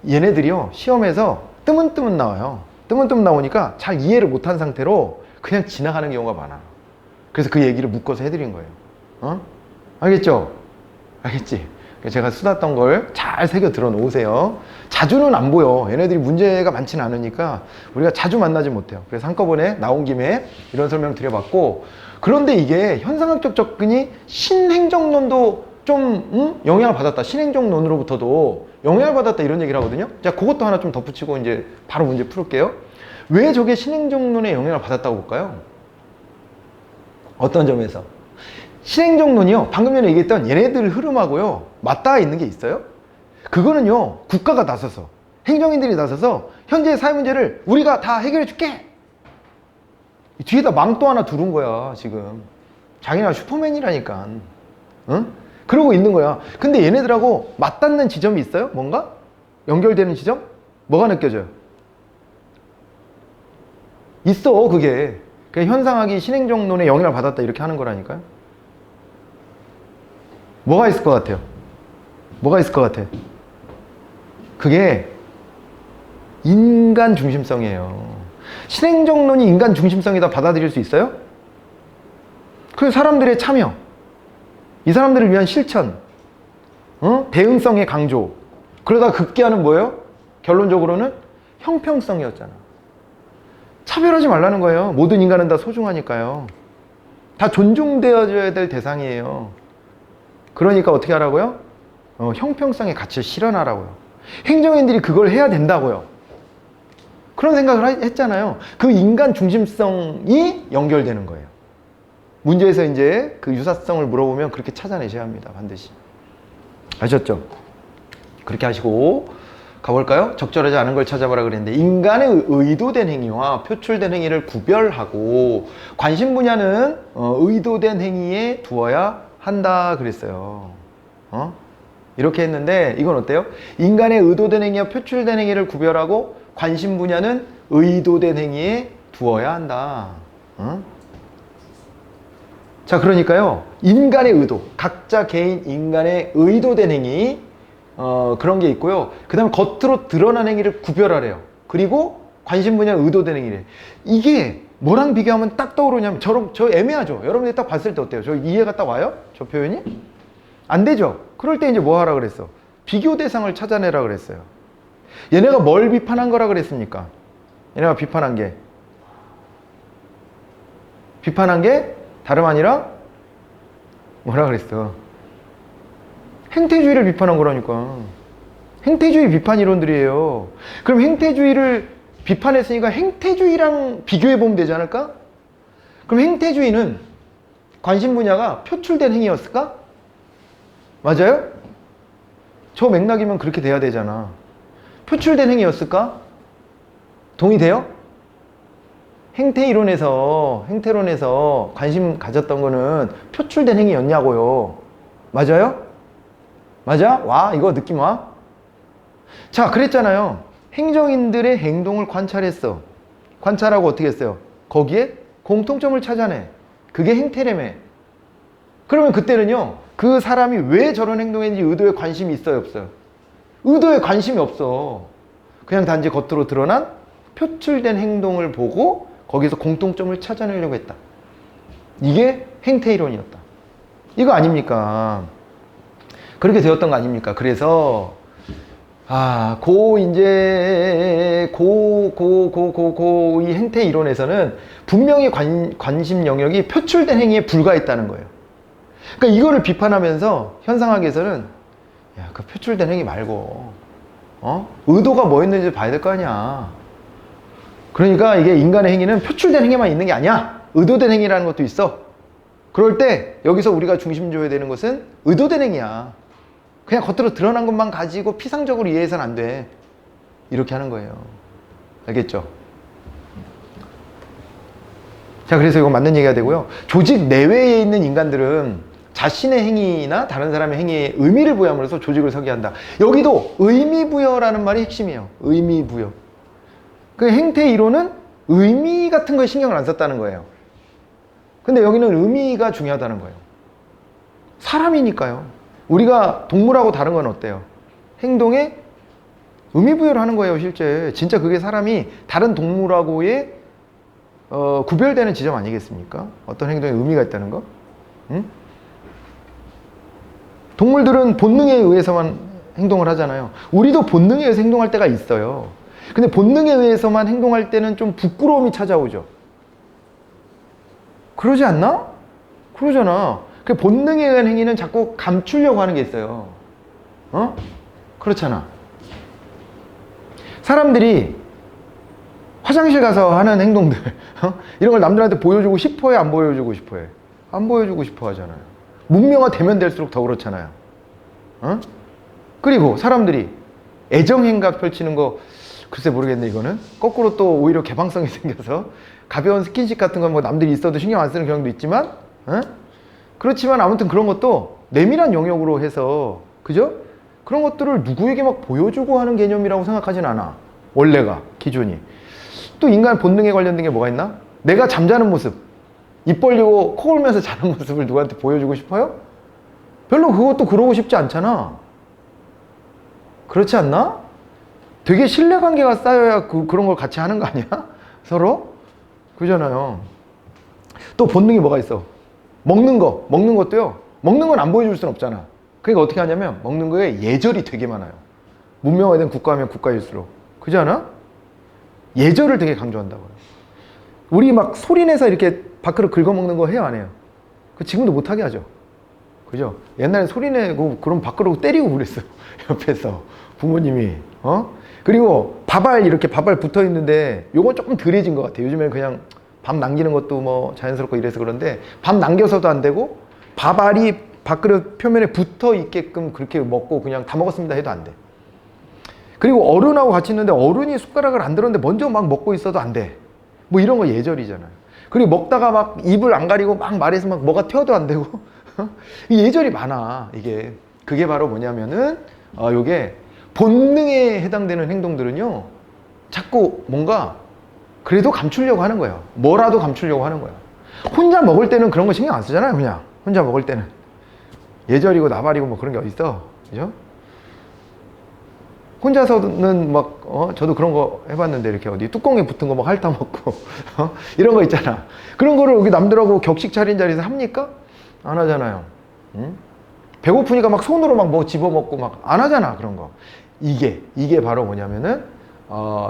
얘네들이요, 시험에서 뜨문뜨문 나와요. 뜨문뜨문 나오니까 잘 이해를 못한 상태로 그냥 지나가는 경우가 많아. 그래서 그 얘기를 묶어서 해드린 거예요. 어? 알겠죠? 알겠지? 제가 수다 떤 걸 잘 새겨 들어 놓으세요. 자주는 안 보여. 얘네들이 문제가 많지는 않으니까 우리가 자주 만나지 못해요. 그래서 한꺼번에 나온 김에 이런 설명 드려봤고, 그런데 이게 현상학적 접근이 신행정론도 좀 영향을 받았다. 신행정론으로부터도 영향을 받았다, 이런 얘기를 하거든요. 자, 그것도 하나 좀 덧붙이고 이제 바로 문제 풀을게요. 왜 저게 신행정론에 영향을 받았다고 볼까요? 어떤 점에서? 신행정론이요, 방금 전에 얘기했던 얘네들 흐름하고요 맞닿아 있는 게 있어요. 그거는요, 국가가 나서서, 행정인들이 나서서 현재의 사회 문제를 우리가 다 해결해 줄게, 뒤에다 망토 하나 두른 거야. 지금 자기네가 슈퍼맨이라니까. 응? 그러고 있는 거야. 근데 얘네들하고 맞닿는 지점이 있어요? 뭔가? 연결되는 지점? 뭐가 느껴져요? 있어. 그게 현상학이 신행정론에 영향을 받았다, 이렇게 하는 거라니까요. 뭐가 있을 것 같아요? 뭐가 있을 것 같아? 그게 인간 중심성이에요. 신행정론이 인간 중심성이다 받아들일 수 있어요? 그 사람들의 참여, 이 사람들을 위한 실천, 대응성의 강조, 그러다 극기하는 뭐예요? 결론적으로는 형평성이었잖아. 차별하지 말라는 거예요. 모든 인간은 다 소중하니까요. 다 존중되어져야 될 대상이에요. 그러니까 어떻게 하라고요? 형평성의 가치를 실현하라고요. 행정인들이 그걸 해야 된다고요. 그런 생각을 했잖아요. 그 인간 중심성이 연결되는 거예요. 문제에서 이제 그 유사성을 물어보면 그렇게 찾아내셔야 합니다. 반드시. 아셨죠? 그렇게 하시고 가볼까요? 적절하지 않은 걸 찾아봐라 그랬는데, 인간의 의도된 행위와 표출된 행위를 구별하고 관심 분야는 의도된 행위에 두어야 한다 그랬어요. 이렇게 했는데, 이건 어때요? 인간의 의도된 행위와 표출된 행위를 구별하고 관심 분야는 의도된 행위에 두어야 한다. 자, 그러니까요, 인간의 의도, 각자 개인 인간의 의도된 행위, 그런 게 있고요. 그 다음에 겉으로 드러난 행위를 구별하래요. 그리고 관심 분야 의도된 행위래. 이게 뭐랑 비교하면 딱 떠오르냐면, 저 애매하죠? 여러분들이 딱 봤을 때 어때요? 저 이해가 딱 와요? 저 표현이? 안 되죠? 그럴 때 이제 뭐 하라 그랬어? 비교 대상을 찾아내라 그랬어요. 얘네가 뭘 비판한 거라 그랬습니까? 얘네가 비판한 게 다름 아니라 뭐라 그랬어? 행태주의를 비판한 거라니까. 행태주의 비판 이론들이에요. 그럼 행태주의를 비판했으니까 행태주의랑 비교해 보면 되지 않을까? 그럼 행태주의는 관심 분야가 표출된 행위였을까? 맞아요? 저 맥락이면 그렇게 돼야 되잖아. 표출된 행위였을까? 동의돼요? 행태론에서 관심 가졌던 거는 표출된 행위였냐고요. 맞아요? 맞아? 와, 이거 느낌 와? 자, 그랬잖아요. 행정인들의 행동을 관찰했어. 관찰하고 어떻게 했어요? 거기에 공통점을 찾아내. 그게 행태라며. 그러면 그때는요, 그 사람이 왜 저런 행동했는지 의도에 관심이 있어요, 없어요? 의도에 관심이 없어. 그냥 단지 겉으로 드러난 표출된 행동을 보고 거기서 공통점을 찾아내려고 했다. 이게 행태이론이었다. 이거 아닙니까? 그렇게 되었던 거 아닙니까? 그래서 이 행태 이론에서는 분명히 관심 영역이 표출된 행위에 불과했다는 거예요. 그러니까 이거를 비판하면서 현상학에서는, 야, 그 표출된 행위 말고 의도가 뭐였는지 봐야 될 거 아니야. 그러니까 이게 인간의 행위는 표출된 행위만 있는 게 아니야. 의도된 행위라는 것도 있어. 그럴 때 여기서 우리가 중심 줘야 되는 것은 의도된 행위야. 그냥 겉으로 드러난 것만 가지고 피상적으로 이해해서는 안 돼. 이렇게 하는 거예요. 알겠죠? 자, 그래서 이거 맞는 얘기가 되고요. 조직 내외에 있는 인간들은 자신의 행위나 다른 사람의 행위에 의미를 부여함으로써 조직을 설계한다. 여기도 의미부여라는 말이 핵심이에요. 의미부여. 그 행태 이론은 의미 같은 거에 신경을 안 썼다는 거예요. 근데 여기는 의미가 중요하다는 거예요. 사람이니까요. 우리가 동물하고 다른 건 어때요? 행동에 의미 부여를 하는 거예요, 실제. 진짜 그게 사람이 다른 동물하고의 구별되는 지점 아니겠습니까? 어떤 행동에 의미가 있다는 거? 응? 동물들은 본능에 의해서만 행동을 하잖아요. 우리도 본능에 의해서 행동할 때가 있어요. 근데 본능에 의해서만 행동할 때는 좀 부끄러움이 찾아오죠. 그러지 않나? 그러잖아. 그 본능에 의한 행위는 자꾸 감추려고 하는 게 있어요. 그렇잖아. 사람들이 화장실 가서 하는 행동들, 이런 걸 남들한테 보여주고 싶어요? 안 보여주고 싶어요? 안 보여주고 싶어 하잖아요. 문명화되면 될수록 더 그렇잖아요. 그리고 사람들이 애정행각 펼치는 거, 글쎄 모르겠네, 이거는. 거꾸로 또 오히려 개방성이 생겨서 가벼운 스킨십 같은 건 뭐 남들이 있어도 신경 안 쓰는 경우도 있지만, 그렇지만 아무튼 그런 것도 내밀한 영역으로 해서, 그죠? 그런 것들을 누구에게 막 보여주고 하는 개념이라고 생각하진 않아. 원래가, 기준이. 또 인간 본능에 관련된 게 뭐가 있나? 내가 잠자는 모습, 입 벌리고 코 골면서 자는 모습을 누구한테 보여주고 싶어요? 별로 그것도 그러고 싶지 않잖아. 그렇지 않나? 되게 신뢰관계가 쌓여야 그런 걸 같이 하는 거 아니야? 서로? 그러잖아요. 또 본능이 뭐가 있어? 먹는 것도요. 먹는 건 안 보여줄 순 없잖아. 그러니까 어떻게 하냐면 먹는 거에 예절이 되게 많아요. 문명화된 국가하면 국가일수록. 그렇지 않아? 예절을 되게 강조한다고요. 우리 막 소리내서 이렇게 밥그릇 긁어먹는 거 해요, 안 해요? 그 지금도 못하게 하죠. 그죠? 옛날에 소리내고 그럼 밥그릇 때리고 그랬어요. 옆에서 부모님이. 그리고 이렇게 밥알 붙어 있는데 요건 조금 덜해진 것 같아요. 요즘엔 그냥 밥 남기는 것도 뭐 자연스럽고 이래서 그런데 밥 남겨서도 안 되고 밥알이 밥그릇 표면에 붙어 있게끔 그렇게 먹고 그냥 다 먹었습니다 해도 안 돼. 그리고 어른하고 같이 있는데 어른이 숟가락을 안 들었는데 먼저 막 먹고 있어도 안 돼. 뭐 이런 거 예절이잖아요. 그리고 먹다가 막 입을 안 가리고 막 말해서 막 뭐가 튀어도 안 되고 예절이 많아. 이게 그게 바로 뭐냐면은 요게 본능에 해당되는 행동들은요 자꾸 뭔가 그래도 감추려고 하는 거예요. 뭐라도 감추려고 하는 거야. 혼자 먹을 때는 그런 거 신경 안 쓰잖아요. 그냥 혼자 먹을 때는 예절이고 나발이고 뭐 그런 게 어딨어, 그죠? 혼자서는 막 저도 그런 거 해봤는데 이렇게 어디 뚜껑에 붙은 거 막 핥아 먹고 이런 거 있잖아. 그런 거를 여기 남들하고 격식 차린 자리에서 합니까? 안 하잖아요. 배고프니까 막 손으로 막 뭐 집어먹고 막 안 하잖아. 그런 거. 이게 바로 뭐냐면은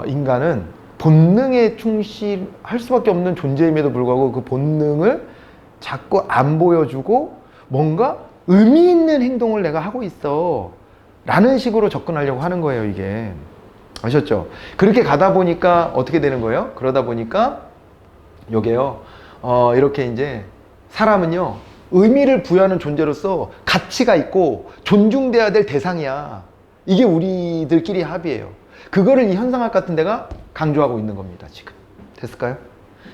인간은 본능에 충실할 수밖에 없는 존재임에도 불구하고 그 본능을 자꾸 안 보여주고 뭔가 의미 있는 행동을 내가 하고 있어 라는 식으로 접근하려고 하는 거예요. 이게 아셨죠? 그렇게 가다 보니까 어떻게 되는 거예요? 그러다 보니까 요게요 이렇게 이제 사람은요 의미를 부여하는 존재로서 가치가 있고 존중돼야 될 대상이야. 이게 우리들끼리 합의예요. 그거를 이 현상학 같은 데가 강조하고 있는 겁니다. 지금 됐을까요?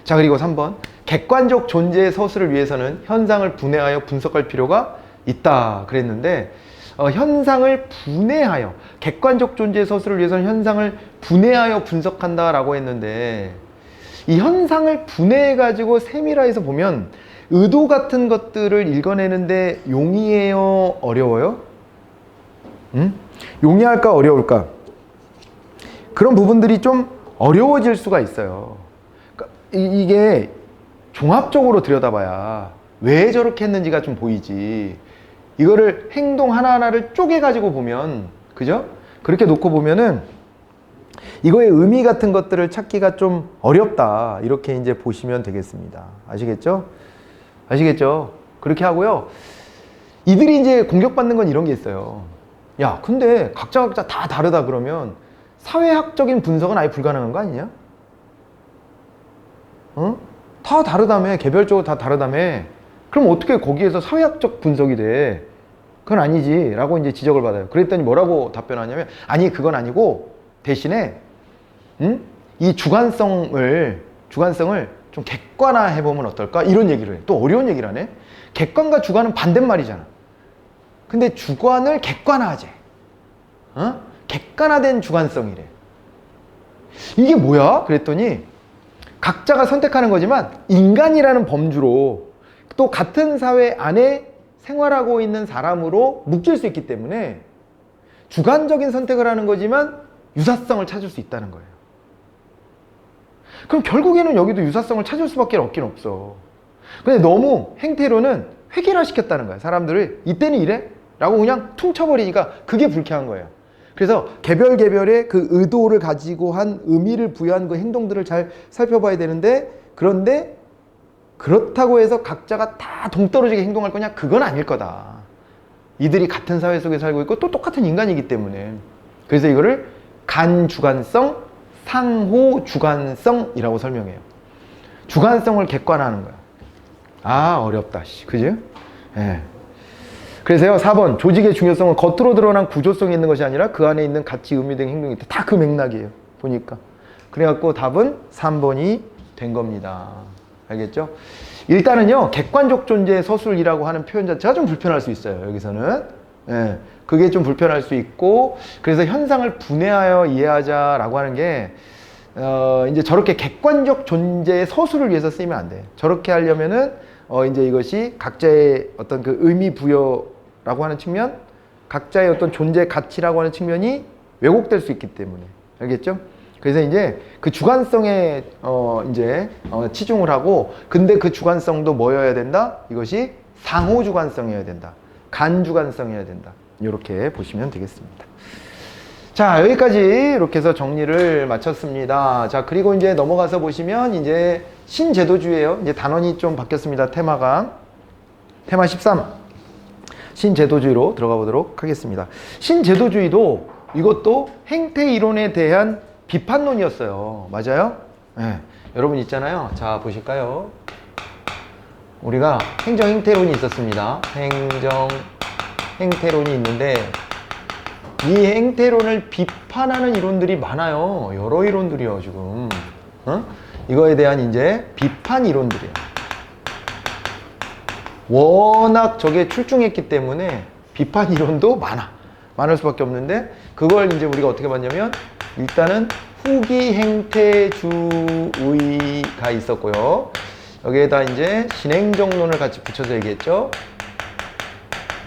자, 그리고 3번 객관적 존재의 서술을 위해서는 현상을 분해하여 분석할 필요가 있다 그랬는데 현상을 분해하여 객관적 존재의 서술을 위해서는 현상을 분해하여 분석한다 라고 했는데 이 현상을 분해해 가지고 세밀화해서 보면 의도 같은 것들을 읽어내는데 용이해요? 어려워요? 용이할까 어려울까? 그런 부분들이 좀 어려워질 수가 있어요. 그러니까 이게 종합적으로 들여다봐야 왜 저렇게 했는지가 좀 보이지. 이거를 행동 하나하나를 쪼개가지고 보면, 그죠? 그렇게 놓고 보면은 이거의 의미 같은 것들을 찾기가 좀 어렵다. 이렇게 이제 보시면 되겠습니다. 아시겠죠? 아시겠죠? 그렇게 하고요. 이들이 이제 공격받는 건 이런 게 있어요. 야, 근데 각자 다 다르다 그러면 사회학적인 분석은 아예 불가능한 거 아니냐? 다 다르다며. 개별적으로 다 다르다며. 그럼 어떻게 거기에서 사회학적 분석이 돼? 그건 아니지 라고 이제 지적을 받아요. 그랬더니 뭐라고 답변하냐면 아니 그건 아니고 대신에 이 주관성을 좀 객관화해 보면 어떨까? 이런 얘기를 해. 또 어려운 얘기를 하네. 객관과 주관은 반대말이잖아. 근데 주관을 객관화하재. 객관화된 주관성이래. 이게 뭐야? 그랬더니 각자가 선택하는 거지만 인간이라는 범주로 또 같은 사회 안에 생활하고 있는 사람으로 묶일 수 있기 때문에 주관적인 선택을 하는 거지만 유사성을 찾을 수 있다는 거예요. 그럼 결국에는 여기도 유사성을 찾을 수밖에 없긴 없어. 근데 너무 행태로는 획일화시켰다는 거야. 사람들을 이때는 이래? 라고 그냥 퉁쳐버리니까 그게 불쾌한 거예요. 그래서 개별의 그 의도를 가지고 한 의미를 부여한 그 행동들을 잘 살펴봐야 되는데, 그런데 그렇다고 해서 각자가 다 동떨어지게 행동할 거냐? 그건 아닐 거다. 이들이 같은 사회 속에 살고 있고 또 똑같은 인간이기 때문에. 그래서 이거를 간주관성, 상호주관성이라고 설명해요. 주관성을 객관화하는 거야. 아, 어렵다. 그지? 예. 그래서요, 4번. 조직의 중요성은 겉으로 드러난 구조성이 있는 것이 아니라 그 안에 있는 가치, 의미 등 행동이 있다. 다 그 맥락이에요. 보니까. 그래갖고 답은 3번이 된 겁니다. 알겠죠? 일단은요, 객관적 존재의 서술이라고 하는 표현 자체가 좀 불편할 수 있어요. 여기서는. 예. 그게 좀 불편할 수 있고, 그래서 현상을 분해하여 이해하자라고 하는 게, 이제 저렇게 객관적 존재의 서술을 위해서 쓰이면 안 돼. 저렇게 하려면은, 이제 이것이 각자의 어떤 그 의미 부여라고 하는 측면, 각자의 어떤 존재 가치라고 하는 측면이 왜곡될 수 있기 때문에. 알겠죠? 그래서 이제 그 주관성에, 치중을 하고, 근데 그 주관성도 뭐여야 된다? 이것이 상호주관성이어야 된다. 간주관성이어야 된다. 이렇게 보시면 되겠습니다. 자, 여기까지 이렇게 해서 정리를 마쳤습니다. 자, 그리고 이제 넘어가서 보시면 이제 신제도주의예요. 이제 단원이 좀 바뀌었습니다. 테마가. 테마 13. 신제도주의로 들어가 보도록 하겠습니다. 신제도주의도 이것도 행태 이론에 대한 비판론이었어요. 맞아요? 네. 여러분 있잖아요. 자, 보실까요? 우리가 행정 행태론이 있었습니다. 행정 행태론이 있는데 이 행태론을 비판하는 이론들이 많아요. 여러 이론들이요, 지금. 이거에 대한 이제 비판 이론들이에요. 워낙 저게 출중했기 때문에 비판 이론도 많을 수밖에 없는데, 그걸 이제 우리가 어떻게 봤냐면, 일단은 후기 행태주의가 있었고요. 여기에다 이제 신행정론을 같이 붙여서 얘기했죠.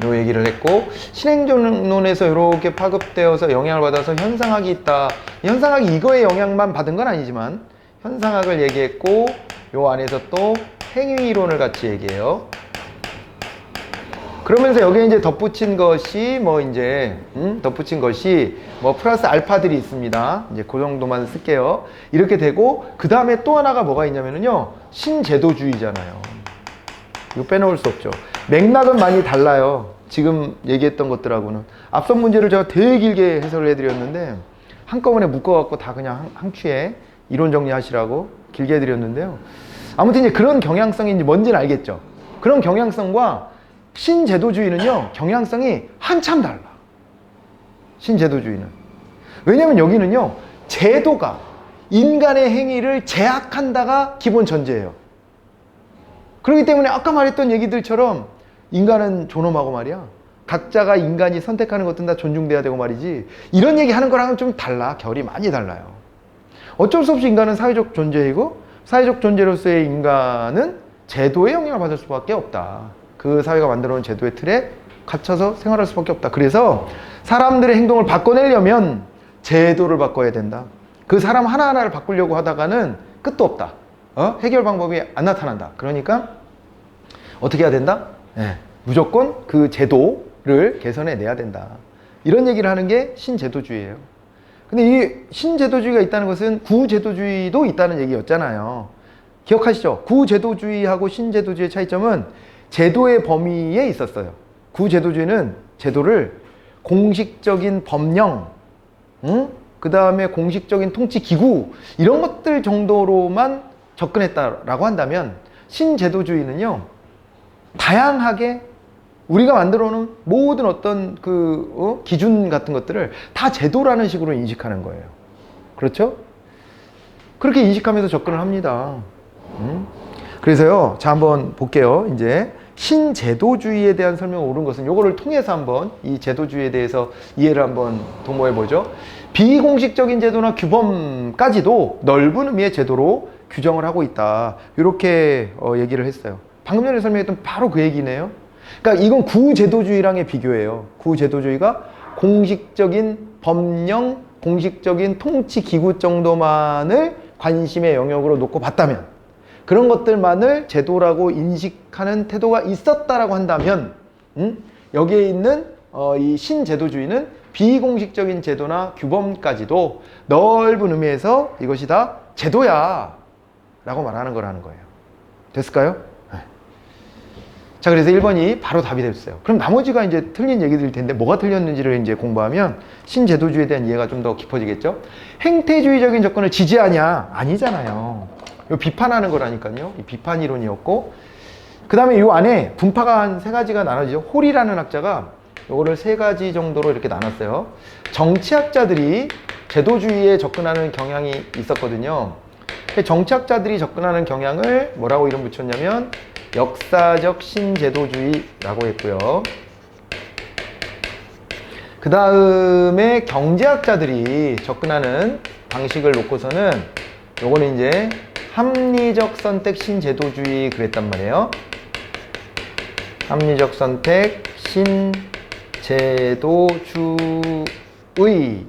요 얘기를 했고, 신행정론에서 이렇게 파급되어서 영향을 받아서 현상학이 있다. 현상학이 이거에 영향만 받은 건 아니지만 현상학을 얘기했고, 요 안에서 또 행위이론을 같이 얘기해요. 그러면서 여기에 이제 덧붙인 것이 플러스 알파들이 있습니다. 이제 그 정도만 쓸게요. 이렇게 되고, 그 다음에 또 하나가 뭐가 있냐면요, 신제도주의잖아요. 이거 빼놓을 수 없죠. 맥락은 많이 달라요. 지금 얘기했던 것들하고는. 앞선 문제를 제가 되게 길게 해설을 해드렸는데, 한꺼번에 묶어갖고 다 그냥 항추에 이론 정리하시라고 길게 해드렸는데요. 아무튼 이제 그런 경향성인지 뭔지는 알겠죠. 그런 경향성과 신제도주의는요, 경향성이 한참 달라. 신제도주의는. 왜냐면 여기는요, 제도가 인간의 행위를 제약한다가 기본 전제예요. 그렇기 때문에 아까 말했던 얘기들처럼 인간은 존엄하고 말이야, 각자가 인간이 선택하는 것들은 다 존중돼야 되고 말이지, 이런 얘기 하는 거랑은 좀 달라. 결이 많이 달라요. 어쩔 수 없이 인간은 사회적 존재이고, 사회적 존재로서의 인간은 제도의 영향을 받을 수밖에 없다. 그 사회가 만들어 놓은 제도의 틀에 갇혀서 생활할 수밖에 없다. 그래서 사람들의 행동을 바꿔내려면 제도를 바꿔야 된다. 그 사람 하나하나를 바꾸려고 하다가는 끝도 없다. 해결 방법이 안 나타난다. 그러니까 어떻게 해야 된다? 무조건 그 제도를 개선해내야 된다. 이런 얘기를 하는 게 신제도주의예요. 근데 이 신제도주의가 있다는 것은 구제도주의도 있다는 얘기였잖아요. 기억하시죠? 구제도주의하고 신제도주의의 차이점은 제도의 범위에 있었어요. 구제도주의는 제도를 공식적인 법령, 그 다음에 공식적인 통치기구, 이런 것들 정도로만 접근했다라고 한다면, 신제도주의는요, 다양하게 우리가 만들어 놓은 모든 어떤 기준 같은 것들을 다 제도라는 식으로 인식하는 거예요. 그렇죠? 그렇게 인식하면서 접근을 합니다. 그래서요, 자, 한번 볼게요. 이제 신제도주의에 대한 설명을 옳은 것은 요거를 통해서 한번 이 제도주의에 대해서 이해를 한번 도모해 보죠. 비공식적인 제도나 규범까지도 넓은 의미의 제도로 규정을 하고 있다. 이렇게 얘기를 했어요. 방금 전에 설명했던 바로 그 얘기네요. 그러니까 이건 구제도주의랑의 비교예요. 구제도주의가 공식적인 법령, 공식적인 통치 기구 정도만을 관심의 영역으로 놓고 봤다면, 그런 것들만을 제도라고 인식하는 태도가 있었다라고 한다면, 여기에 있는 이 신제도주의는 비공식적인 제도나 규범까지도 넓은 의미에서 이것이 다 제도야 라고 말하는 거라는 거예요. 됐을까요? 네. 자, 그래서 1번이 바로 답이 됐어요. 그럼 나머지가 이제 틀린 얘기들일 텐데 뭐가 틀렸는지를 이제 공부하면 신제도주의에 대한 이해가 좀 더 깊어지겠죠? 행태주의적인 접근을 지지하냐? 아니잖아요. 이 비판하는 거라니까요. 이 비판 이론이었고, 그 다음에 이 안에 분파가 한 3가지가 나눠지죠. 홀이라는 학자가 요거를 3가지 정도로 이렇게 나눴어요. 정치학자들이 제도주의에 접근하는 경향이 있었거든요. 정치학자들이 접근하는 경향을 뭐라고 이름 붙였냐면 역사적 신제도주의라고 했고요. 그 다음에 경제학자들이 접근하는 방식을 놓고서는 요거는 이제 합리적 선택 신제도주의 그랬단 말이에요. 합리적 선택 신제도주의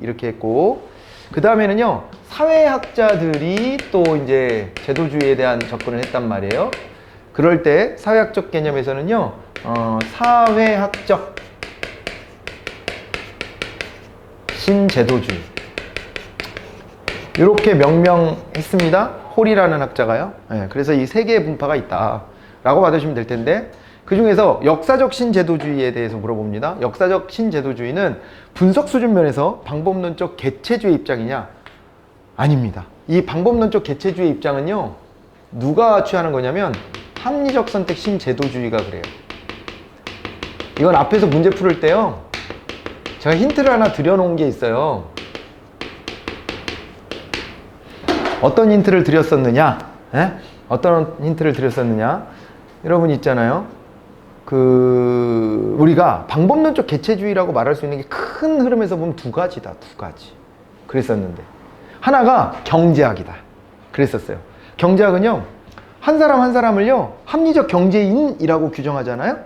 이렇게 했고, 그 다음에는요 사회학자들이 또 이제 제도주의에 대한 접근을 했단 말이에요. 그럴 때 사회학적 개념에서는요 사회학적 신제도주의 이렇게 명명했습니다. 홀이라는 학자가요. 네, 그래서 이 3개의 분파가 있다 라고 받으시면 될 텐데, 그 중에서 역사적 신제도주의에 대해서 물어봅니다. 역사적 신제도주의는 분석 수준 면에서 방법론적 개체주의 입장이냐? 아닙니다. 이 방법론적 개체주의 입장은요 누가 취하는 거냐면 합리적 선택 신제도주의가 그래요. 이건 앞에서 문제 풀을 때요 제가 힌트를 하나 드려놓은 게 있어요. 어떤 힌트를 드렸었느냐? 에? 어떤 힌트를 드렸었느냐? 여러분 있잖아요. 우리가 방법론적 개체주의라고 말할 수 있는 게 큰 흐름에서 보면 2가지다. 2가지. 그랬었는데. 하나가 경제학이다. 그랬었어요. 경제학은요, 한 사람 한 사람을요, 합리적 경제인이라고 규정하잖아요?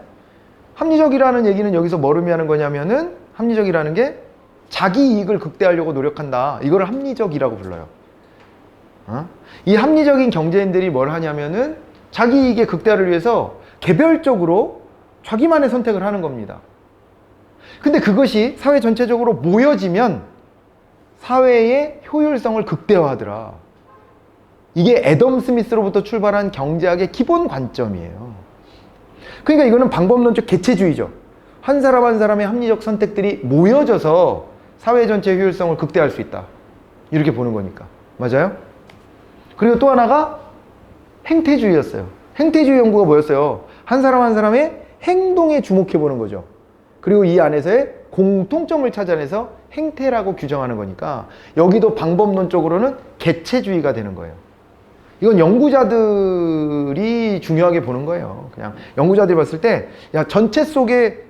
합리적이라는 얘기는 여기서 뭘 의미하는 거냐면은, 합리적이라는 게 자기 이익을 극대화하려고 노력한다. 이걸 합리적이라고 불러요. 이 합리적인 경제인들이 뭘 하냐면은 자기 이익의 극대화를 위해서 개별적으로 자기만의 선택을 하는 겁니다. 근데 그것이 사회 전체적으로 모여지면 사회의 효율성을 극대화하더라. 이게 애덤 스미스로부터 출발한 경제학의 기본 관점이에요. 그러니까 이거는 방법론적 개체주의죠. 한 사람 한 사람의 합리적 선택들이 모여져서 사회 전체의 효율성을 극대화할 수 있다. 이렇게 보는 거니까. 맞아요? 그리고 또 하나가 행태주의였어요. 행태주의 연구가 뭐였어요? 한 사람 한 사람의 행동에 주목해 보는 거죠. 그리고 이 안에서의 공통점을 찾아내서 행태라고 규정하는 거니까 여기도 방법론적으로는 개체주의가 되는 거예요. 이건 연구자들이 중요하게 보는 거예요. 그냥 연구자들이 봤을 때 야, 전체 속에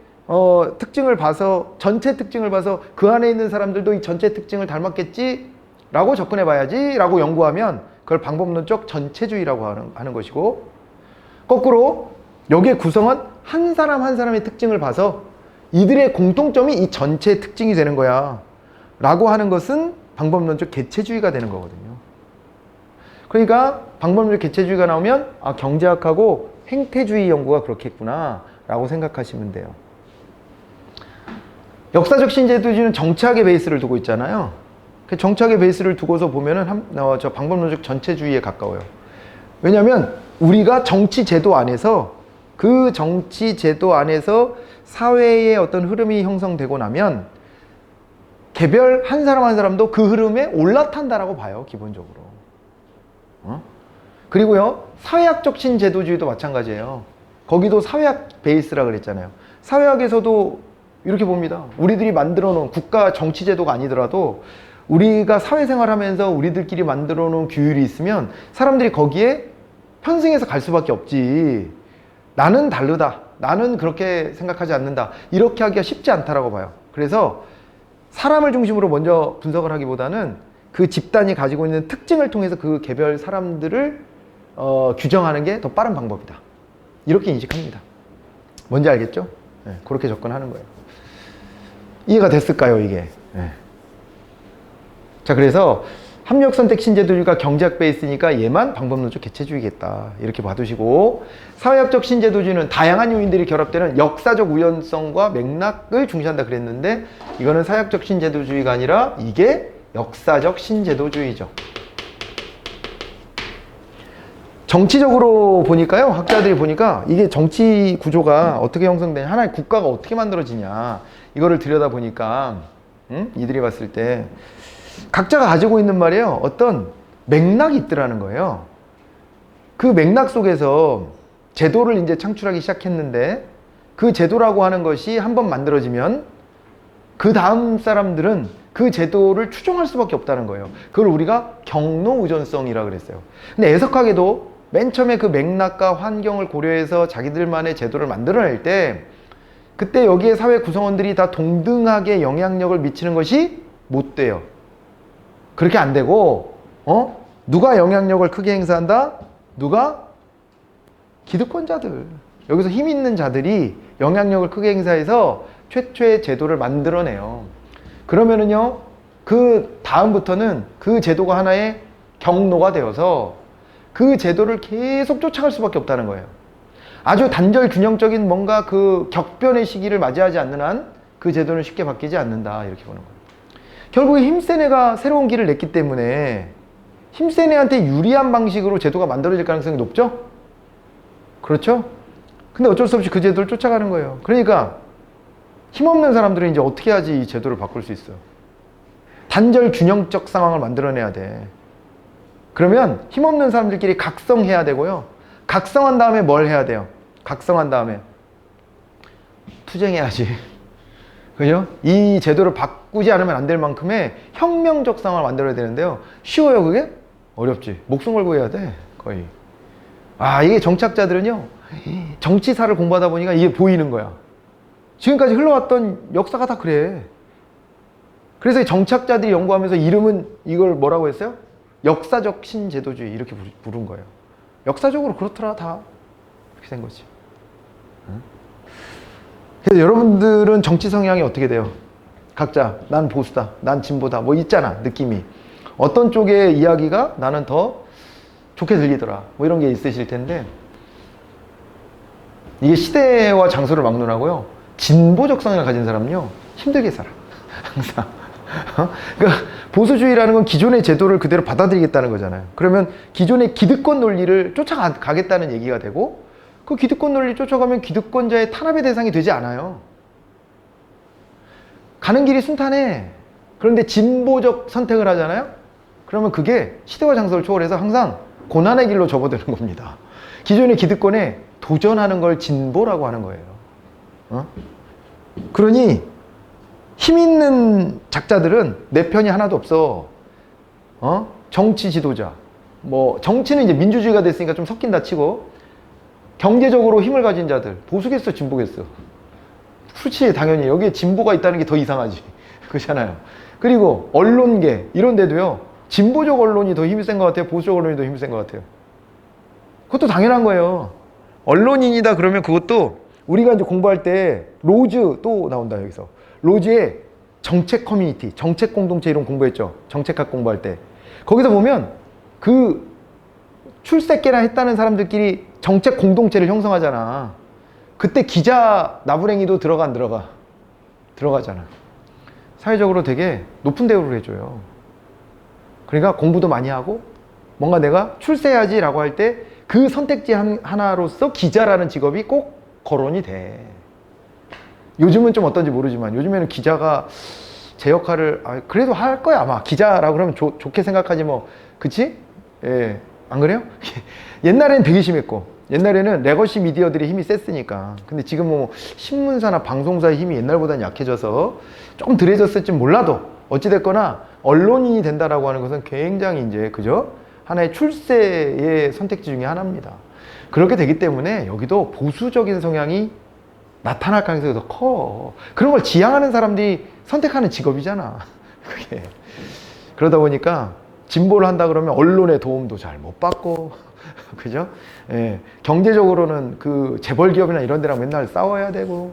특징을 봐서, 전체 특징을 봐서 그 안에 있는 사람들도 이 전체 특징을 닮았겠지 라고 접근해 봐야지 라고 연구하면 그걸 방법론적 전체주의라고 하는 것이고, 거꾸로 여기에 구성은 한 사람 한 사람의 특징을 봐서 이들의 공통점이 이 전체의 특징이 되는 거야 라고 하는 것은 방법론적 개체주의가 되는 거거든요. 그러니까 방법론적 개체주의가 나오면 아, 경제학하고 행태주의 연구가 그렇겠구나 라고 생각하시면 돼요. 역사적 신제도주의는 정치학의 베이스를 두고 있잖아요. 정치학의 베이스를 두고서 보면은 저 방법론적 전체주의에 가까워요. 왜냐하면 우리가 정치 제도 안에서, 그 정치 제도 안에서 사회의 어떤 흐름이 형성되고 나면 개별 한 사람 한 사람도 그 흐름에 올라탄다라고 봐요, 기본적으로. 그리고요, 사회학적 신제도주의도 마찬가지예요. 거기도 사회학 베이스라 그랬잖아요. 사회학에서도 이렇게 봅니다. 우리들이 만들어 놓은 국가 정치 제도가 아니더라도 우리가 사회생활하면서 우리들끼리 만들어 놓은 규율이 있으면 사람들이 거기에 편승해서 갈 수밖에 없지. 나는 다르다. 나는 그렇게 생각하지 않는다. 이렇게 하기가 쉽지 않다라고 봐요. 그래서 사람을 중심으로 먼저 분석을 하기보다는 그 집단이 가지고 있는 특징을 통해서 그 개별 사람들을 규정하는 게 더 빠른 방법이다. 이렇게 인식합니다. 뭔지 알겠죠? 네, 그렇게 접근하는 거예요. 이해가 됐을까요, 이게? 네. 자, 그래서 합력 선택 신제도주의가 경제학 베이스니까 얘만 방법론적 개체주의겠다. 이렇게 봐두시고, 사회학적 신제도주의는 다양한 요인들이 결합되는 역사적 우연성과 맥락을 중시한다 그랬는데, 이거는 사회학적 신제도주의가 아니라 이게 역사적 신제도주의죠. 정치적으로 보니까요, 학자들이 보니까 이게 정치 구조가 어떻게 형성되냐, 하나의 국가가 어떻게 만들어지냐, 이거를 들여다보니까, 이들이 봤을 때, 각자가 가지고 있는 말이에요, 어떤 맥락이 있더라는 거예요. 그 맥락 속에서 제도를 이제 창출하기 시작했는데, 그 제도라고 하는 것이 한번 만들어지면, 그 다음 사람들은 그 제도를 추종할 수밖에 없다는 거예요. 그걸 우리가 경로우전성이라고 그랬어요. 근데 애석하게도 맨 처음에 그 맥락과 환경을 고려해서 자기들만의 제도를 만들어낼 때, 그때 여기에 사회 구성원들이 다 동등하게 영향력을 미치는 것이 못 돼요. 그렇게 안 되고, 누가 영향력을 크게 행사한다? 누가? 기득권자들. 여기서 힘 있는 자들이 영향력을 크게 행사해서 최초의 제도를 만들어내요. 그러면은요, 그 다음부터는 그 제도가 하나의 경로가 되어서 그 제도를 계속 쫓아갈 수밖에 없다는 거예요. 아주 단절 균형적인 뭔가 그 격변의 시기를 맞이하지 않는 한 그 제도는 쉽게 바뀌지 않는다. 이렇게 보는 거예요. 결국에 힘센 애가 새로운 길을 냈기 때문에 힘센 애한테 유리한 방식으로 제도가 만들어질 가능성이 높죠? 그렇죠? 근데 어쩔 수 없이 그 제도를 쫓아가는 거예요. 그러니까 힘없는 사람들은 이제 어떻게 하지 이 제도를 바꿀 수 있어? 단절 균형적 상황을 만들어내야 돼. 그러면 힘없는 사람들끼리 각성해야 되고요. 각성한 다음에 뭘 해야 돼요? 각성한 다음에 투쟁해야지. 그죠? 이 제도를 바꾸지 않으면 안 될 만큼의 혁명적 상황을 만들어야 되는데요. 쉬워요, 그게? 어렵지. 목숨 걸고 해야 돼, 거의. 이게 정치학자들은요, 정치사를 공부하다 보니까 이게 보이는 거야. 지금까지 흘러왔던 역사가 다 그래. 그래서 정치학자들이 연구하면서 이름은 이걸 뭐라고 했어요? 역사적 신제도주의 이렇게 부른 거예요. 역사적으로 그렇더라, 다. 이렇게 된 거지. 그래서 여러분들은 정치 성향이 어떻게 돼요? 각자 난 보수다, 난 진보다, 뭐 있잖아, 느낌이. 어떤 쪽의 이야기가 나는 더 좋게 들리더라, 뭐 이런 게 있으실 텐데, 이게 시대와 장소를 막론하고요, 진보적 성향을 가진 사람은요 힘들게 살아. 항상. 그러니까 보수주의라는 건 기존의 제도를 그대로 받아들이겠다는 거잖아요. 그러면 기존의 기득권 논리를 쫓아가겠다는 얘기가 되고, 그 기득권 논리 쫓아가면 기득권자의 탄압의 대상이 되지 않아요. 가는 길이 순탄해. 그런데 진보적 선택을 하잖아요. 그러면 그게 시대와 장소를 초월해서 항상 고난의 길로 접어드는 겁니다. 기존의 기득권에 도전하는 걸 진보라고 하는 거예요. 그러니 힘 있는 작자들은 내 편이 하나도 없어. 정치 지도자, 뭐 정치는 이제 민주주의가 됐으니까 좀 섞인다 치고, 경제적으로 힘을 가진 자들, 보수겠어, 진보겠어? 그렇지, 당연히. 여기에 진보가 있다는 게 더 이상하지. 그렇잖아요. 그리고 언론계, 이런 데도요, 진보적 언론이 더 힘이 센 것 같아요? 보수적 언론이 더 힘이 센 것 같아요? 그것도 당연한 거예요. 언론인이다 그러면 그것도 우리가 이제 공부할 때 로즈 또 나온다, 여기서. 로즈의 정책 커뮤니티, 정책 공동체 이런 공부했죠. 정책학 공부할 때. 거기서 보면 그 출세계나 했다는 사람들끼리 정책 공동체를 형성하잖아. 그때 기자 나부랭이도 들어가 안 들어가? 들어가잖아. 사회적으로 되게 높은 대우를 해줘요. 그러니까 공부도 많이 하고 뭔가 내가 출세해야지 라고 할 때 그 선택지 하나로서 기자라는 직업이 꼭 거론이 돼. 요즘은 좀 어떤지 모르지만 요즘에는 기자가 제 역할을 그래도 할 거야 아마. 기자라고 그러면 좋게 생각하지 뭐. 그치? 예, 안 그래요? 옛날에는 되게 심했고, 옛날에는 레거시 미디어들이 힘이 셌으니까. 근데 지금 뭐 신문사나 방송사의 힘이 옛날보다는 약해져서 좀 덜해졌을지 몰라도 어찌됐거나 언론인이 된다라고 하는 것은 굉장히 이제 그죠? 하나의 출세의 선택지 중에 하나입니다. 그렇게 되기 때문에 여기도 보수적인 성향이 나타날 가능성이 더 커. 그런 걸 지향하는 사람들이 선택하는 직업이잖아. 그게. 그러다 보니까 진보를 한다 그러면 언론의 도움도 잘 못 받고, 그죠? 예, 경제적으로는 그 재벌 기업이나 이런 데랑 맨날 싸워야 되고,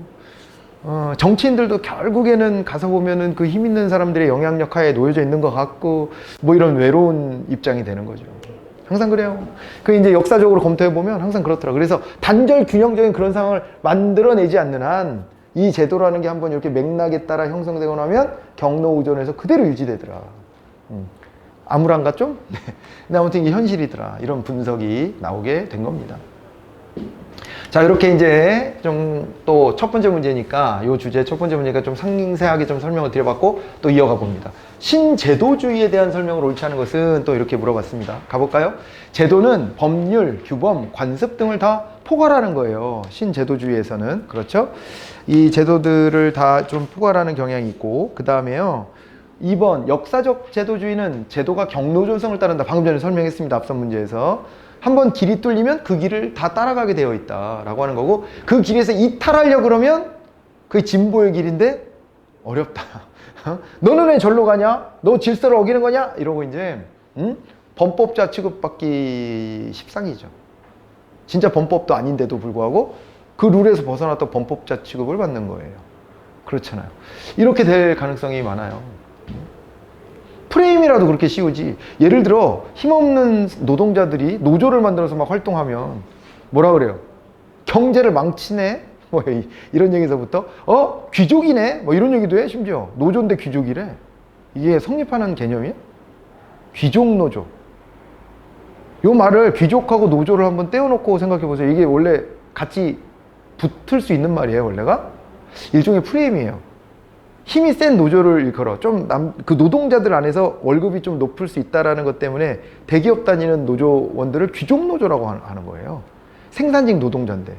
정치인들도 결국에는 가서 보면은 그 힘 있는 사람들의 영향력 하에 놓여져 있는 것 같고, 뭐 이런 외로운 입장이 되는 거죠. 항상 그래요. 그 이제 역사적으로 검토해 보면 항상 그렇더라. 그래서 단절 균형적인 그런 상황을 만들어내지 않는 한 이 제도라는 게 한번 이렇게 맥락에 따라 형성되고 나면 경로우전에서 그대로 유지되더라. 암울한가 좀? 네. 근데 아무튼 이게 현실이더라. 이런 분석이 나오게 된 겁니다. 자, 이렇게 이제 좀 또 첫 번째 문제니까, 이 주제 첫 번째 문제니까 좀 상세하게 좀 설명을 드려봤고, 또 이어가 봅니다. 신제도주의에 대한 설명을 옳지 않은 것은 또 이렇게 물어봤습니다. 가볼까요? 제도는 법률, 규범, 관습 등을 다 포괄하는 거예요. 신제도주의에서는. 그렇죠? 이 제도들을 다 좀 포괄하는 경향이 있고, 그 다음에요. 2번, 역사적 제도주의는 제도가 경로존성을 따른다. 방금 전에 설명했습니다. 앞선 문제에서. 한번 길이 뚫리면 그 길을 다 따라가게 되어 있다라고 하는 거고, 그 길에서 이탈하려고 그러면 그게 진보의 길인데 어렵다. 너는 왜 절로 가냐? 너 질서를 어기는 거냐? 이러고 이제 범법자 취급받기 십상이죠. 진짜 범법도 아닌데도 불구하고 그 룰에서 벗어났다 범법자 취급을 받는 거예요. 그렇잖아요. 이렇게 될 가능성이 많아요. 프레임이라도 그렇게 씌우지. 예를 들어 힘없는 노동자들이 노조를 만들어서 막 활동하면 뭐라 그래요? 경제를 망치네? 뭐 이런 얘기에서부터 귀족이네? 뭐 이런 얘기도 해. 심지어 노조인데 귀족이래. 이게 성립하는 개념이에요? 귀족 노조. 요 말을 귀족하고 노조를 한번 떼어놓고 생각해 보세요. 이게 원래 같이 붙을 수 있는 말이에요, 원래가? 일종의 프레임이에요. 힘이 센 노조를 일컬어. 그 노동자들 안에서 월급이 좀 높을 수 있다라는 것 때문에 대기업 다니는 노조원들을 귀족 노조라고 하는 거예요. 생산직 노동자인데.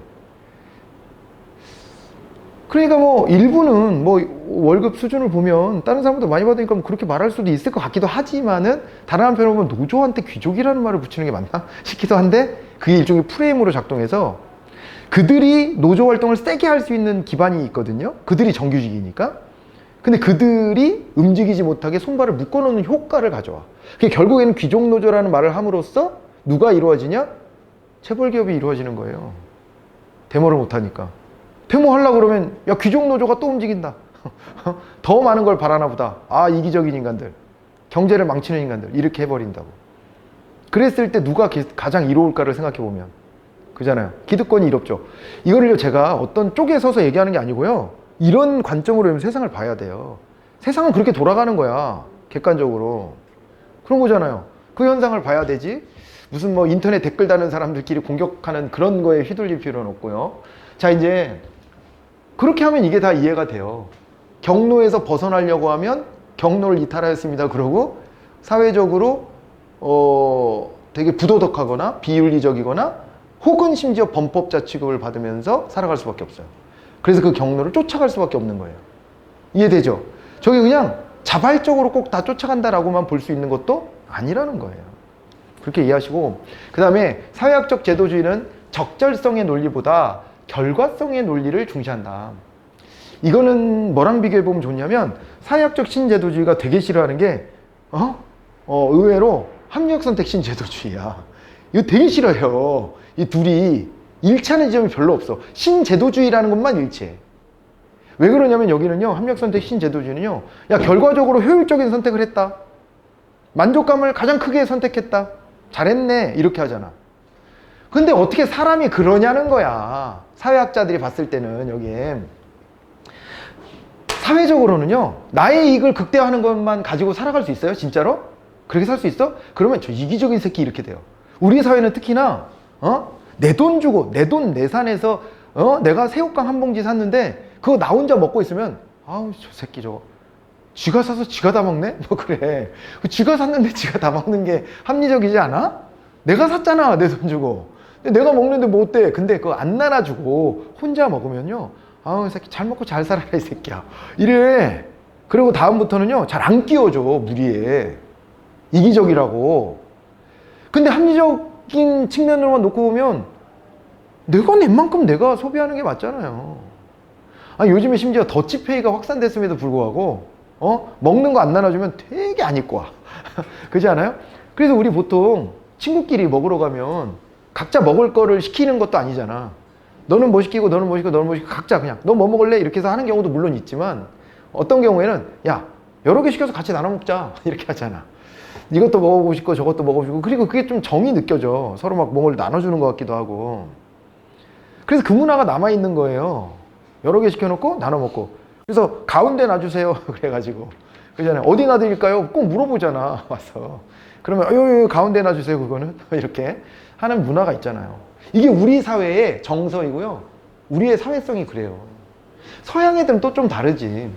그러니까 뭐 일부는 뭐 월급 수준을 보면 다른 사람보다 많이 받으니까 뭐 그렇게 말할 수도 있을 것 같기도 하지만은, 다른 한편으로 보면 노조한테 귀족이라는 말을 붙이는 게 맞나 싶기도 한데, 그게 일종의 프레임으로 작동해서 그들이 노조 활동을 세게 할 수 있는 기반이 있거든요. 그들이 정규직이니까. 근데 그들이 움직이지 못하게 손발을 묶어놓는 효과를 가져와. 그게 결국에는 귀족 노조라는 말을 함으로써 누가 이루어지냐? 재벌기업이 이루어지는 거예요. 데모를 못하니까. 데모하려고 그러면 야, 귀족 노조가 또 움직인다. 더 많은 걸 바라나 보다. 아, 이기적인 인간들, 경제를 망치는 인간들, 이렇게 해버린다고. 그랬을 때 누가 가장 이로울까를 생각해 보면, 그잖아요. 기득권이 이롭죠. 이거를요, 제가 어떤 쪽에 서서 얘기하는 게 아니고요, 이런 관점으로 세상을 봐야 돼요. 세상은 그렇게 돌아가는 거야, 객관적으로. 그런 거잖아요. 그 현상을 봐야 되지, 무슨 뭐 인터넷 댓글 다는 사람들끼리 공격하는 그런 거에 휘둘릴 필요는 없고요. 자, 이제 그렇게 하면 이게 다 이해가 돼요. 경로에서 벗어나려고 하면 경로를 이탈하였습니다. 그러고 사회적으로 되게 부도덕하거나 비윤리적이거나 혹은 심지어 범법자 취급을 받으면서 살아갈 수밖에 없어요. 그래서 그 경로를 쫓아갈 수밖에 없는 거예요. 이해되죠? 저게 그냥 자발적으로 꼭 다 쫓아간다라고만 볼 수 있는 것도 아니라는 거예요. 그렇게 이해하시고, 그 다음에 사회학적 제도주의는 적절성의 논리보다 결과성의 논리를 중시한다. 이거는 뭐랑 비교해보면 좋냐면, 사회학적 신제도주의가 되게 싫어하는 게 의외로 합리적선택 신제도주의야. 이거 되게 싫어해요. 이 둘이 일치하는 지점이 별로 없어. 신제도주의라는 것만 일치해. 왜 그러냐면 여기는요, 합리적선택 신제도주의는요, 야, 결과적으로 효율적인 선택을 했다, 만족감을 가장 크게 선택했다, 잘했네, 이렇게 하잖아. 근데 어떻게 사람이 그러냐는 거야. 사회학자들이 봤을 때는 여기에 사회적으로는요, 나의 이익을 극대화하는 것만 가지고 살아갈 수 있어요? 진짜로? 그렇게 살 수 있어? 그러면 저 이기적인 새끼 이렇게 돼요. 우리 사회는 특히나 내 돈 주고 내 돈 내산해서 내가 새우깡 한 봉지 샀는데 그거 나 혼자 먹고 있으면, 아우, 저 새끼 저거 쥐가 사서 쥐가 다 먹네? 뭐 그래. 쥐가 샀는데 쥐가 다 먹는 게 합리적이지 않아? 내가 샀잖아, 내 돈 주고. 내가 먹는데 뭐 어때? 근데 그거 안 나눠주고 혼자 먹으면요, 아우, 이 새끼 잘 먹고 잘 살아라, 이 새끼야, 이래. 그리고 다음부터는요, 잘 안 끼워줘, 무리에. 이기적이라고. 근데 합리적인 측면으로만 놓고 보면 내가 낸 만큼 내가 소비하는 게 맞잖아요. 아니, 요즘에 심지어 더치페이가 확산됐음에도 불구하고 먹는 거 안 나눠주면 되게 안 입고 와. 그렇지 않아요? 그래서 우리 보통 친구끼리 먹으러 가면 각자 먹을 거를 시키는 것도 아니잖아. 너는 뭐 시키고 너는 뭐 시키고 너는 뭐 시키고 각자 그냥 너 뭐 먹을래? 이렇게 해서 하는 경우도 물론 있지만 어떤 경우에는 야 여러 개 시켜서 같이 나눠 먹자 이렇게 하잖아. 이것도 먹어보고 싶고 저것도 먹어보고 싶고 그리고 그게 좀 정이 느껴져. 서로 막 뭘 나눠주는 것 같기도 하고. 그래서 그 문화가 남아있는 거예요. 여러 개 시켜놓고 나눠 먹고. 그래서 가운데 놔주세요 그래가지고 그러잖아요. 어디 놔드릴까요? 꼭 물어보잖아 와서. 그러면 여기 가운데 놔주세요 그거는 이렇게 하는 문화가 있잖아요. 이게 우리 사회의 정서이고요. 우리의 사회성이 그래요. 서양 애들은 또 좀 다르지.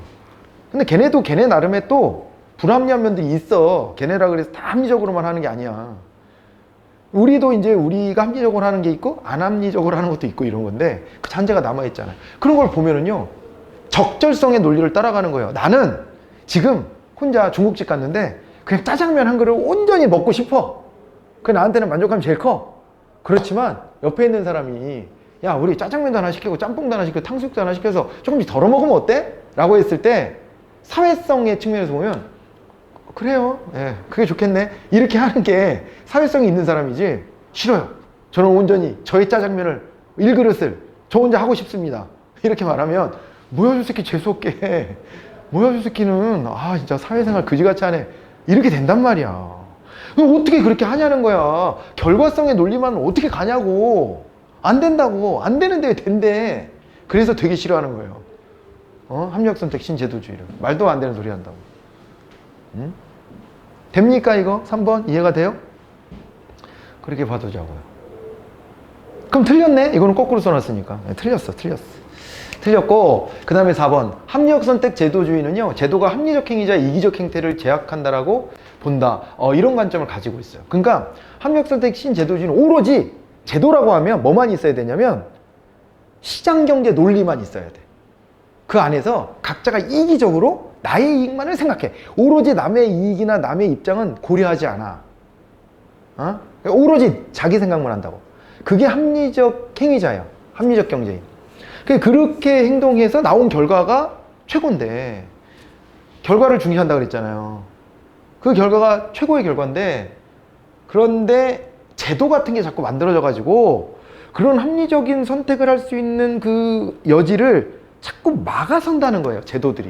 근데 걔네도 걔네 나름의 또 불합리한 면들이 있어. 걔네라 그래서 다 합리적으로만 하는 게 아니야. 우리도 이제 우리가 합리적으로 하는 게 있고 안 합리적으로 하는 것도 있고 이런 건데 그 잔재가 남아있잖아요. 그런 걸 보면은요 적절성의 논리를 따라가는 거예요. 나는 지금 혼자 중국집 갔는데 그냥 짜장면 한 그릇 온전히 먹고 싶어. 그게 나한테는 만족감이 제일 커. 그렇지만 옆에 있는 사람이 야 우리 짜장면도 하나 시키고 짬뽕도 하나 시키고 탕수육도 하나 시켜서 조금씩 덜어 먹으면 어때? 라고 했을 때 사회성의 측면에서 보면 그래요. 예, 그게 좋겠네. 이렇게 하는 게 사회성이 있는 사람이지. 싫어요. 저는 온전히 저의 짜장면을 1그릇을 저 혼자 하고 싶습니다. 이렇게 말하면 뭐야 저 새끼 재수없게 해. 뭐야 저 새끼는 아 진짜 사회생활 그지같이 하네. 이렇게 된단 말이야. 그럼 어떻게 그렇게 하냐는 거야. 결과성의 논리만 어떻게 가냐고. 안 된다고. 안 되는데 왜 된대. 그래서 되게 싫어하는 거예요. 합리적선택 신제도주의를. 말도 안 되는 소리 한다고. 응? 됩니까 이거? 3번 이해가 돼요? 그렇게 봐두자고요. 그럼 틀렸네? 이거는 거꾸로 써놨으니까. 네, 틀렸어. 틀렸고 그 다음에 4번 합리적선택 제도주의는요 제도가 합리적 행위자 이기적 행태를 제약한다라고 본다. 이런 관점을 가지고 있어요. 그러니까 합리적선택 신제도주의는 오로지 제도라고 하면 뭐만 있어야 되냐면 시장경제 논리만 있어야 돼. 그 안에서 각자가 이기적으로 나의 이익만을 생각해. 오로지 남의 이익이나 남의 입장은 고려하지 않아. 오로지 자기 생각만 한다고. 그게 합리적 행위자예요. 합리적 경제인. 그렇게 행동해서 나온 결과가 최고인데 결과를 중시한다 그랬잖아요. 그 결과가 최고의 결과인데 그런데 제도 같은 게 자꾸 만들어져 가지고 그런 합리적인 선택을 할 수 있는 그 여지를 자꾸 막아선다는 거예요. 제도들이.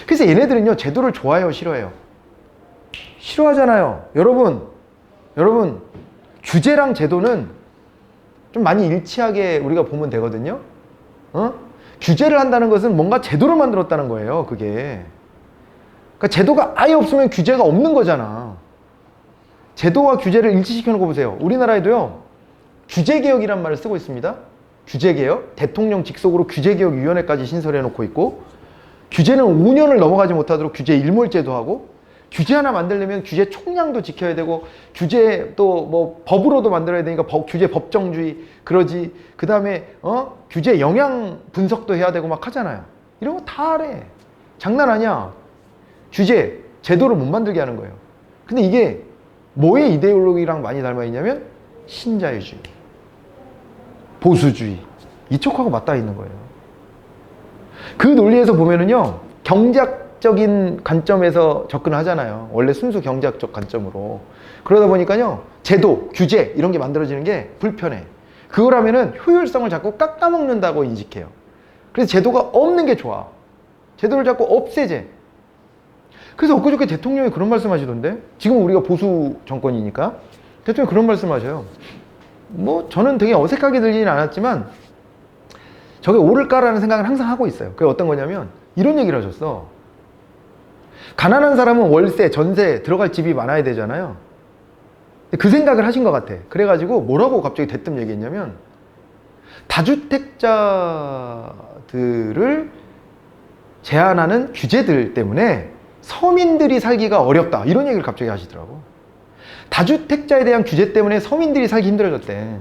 그래서 얘네들은요 제도를 좋아해요 싫어해요? 싫어하잖아요. 여러분 규제랑 제도는 좀 많이 일치하게 우리가 보면 되거든요. 규제를 한다는 것은 뭔가 제도를 만들었다는 거예요. 그게 그러니까 제도가 아예 없으면 규제가 없는 거잖아. 제도와 규제를 일치시켜 놓고 보세요. 우리나라에도요 규제개혁이란 말을 쓰고 있습니다. 규제개혁, 대통령 직속으로 규제개혁위원회까지 신설해 놓고 있고 규제는 5년을 넘어가지 못하도록 규제 일몰제도 하고 규제 하나 만들려면 규제 총량도 지켜야 되고 규제 또 뭐 법으로도 만들어야 되니까 규제 법정주의 그러지. 그 다음에 규제 영향 분석도 해야 되고 막 하잖아요. 이런 거 다 하래. 장난 아니야. 규제 제도를 못 만들게 하는 거예요. 근데 이게 뭐의 이데올로기랑 많이 닮아 있냐면 신자유주의, 보수주의 이쪽하고 맞닿아 있는 거예요. 그 논리에서 보면은요 경제학적인 관점에서 접근하잖아요. 원래 순수 경제학적 관점으로. 그러다 보니까요 제도, 규제 이런 게 만들어지는 게 불편해. 그걸 하면은 효율성을 자꾸 깎아먹는다고 인식해요. 그래서 제도가 없는 게 좋아. 제도를 자꾸 없애재. 그래서 엊그저께 대통령이 그런 말씀 하시던데, 지금 우리가 보수 정권이니까 대통령이 그런 말씀 하셔요. 뭐 저는 되게 어색하게 들리진 않았지만 저게 옳을까라는 생각을 항상 하고 있어요. 그게 어떤 거냐면 이런 얘기를 하셨어. 가난한 사람은 월세, 전세 들어갈 집이 많아야 되잖아요. 그 생각을 하신 것 같아. 그래가지고 뭐라고 갑자기 대뜸 얘기했냐면 다주택자들을 제한하는 규제들 때문에 서민들이 살기가 어렵다. 이런 얘기를 갑자기 하시더라고. 다주택자에 대한 규제 때문에 서민들이 살기 힘들어졌대.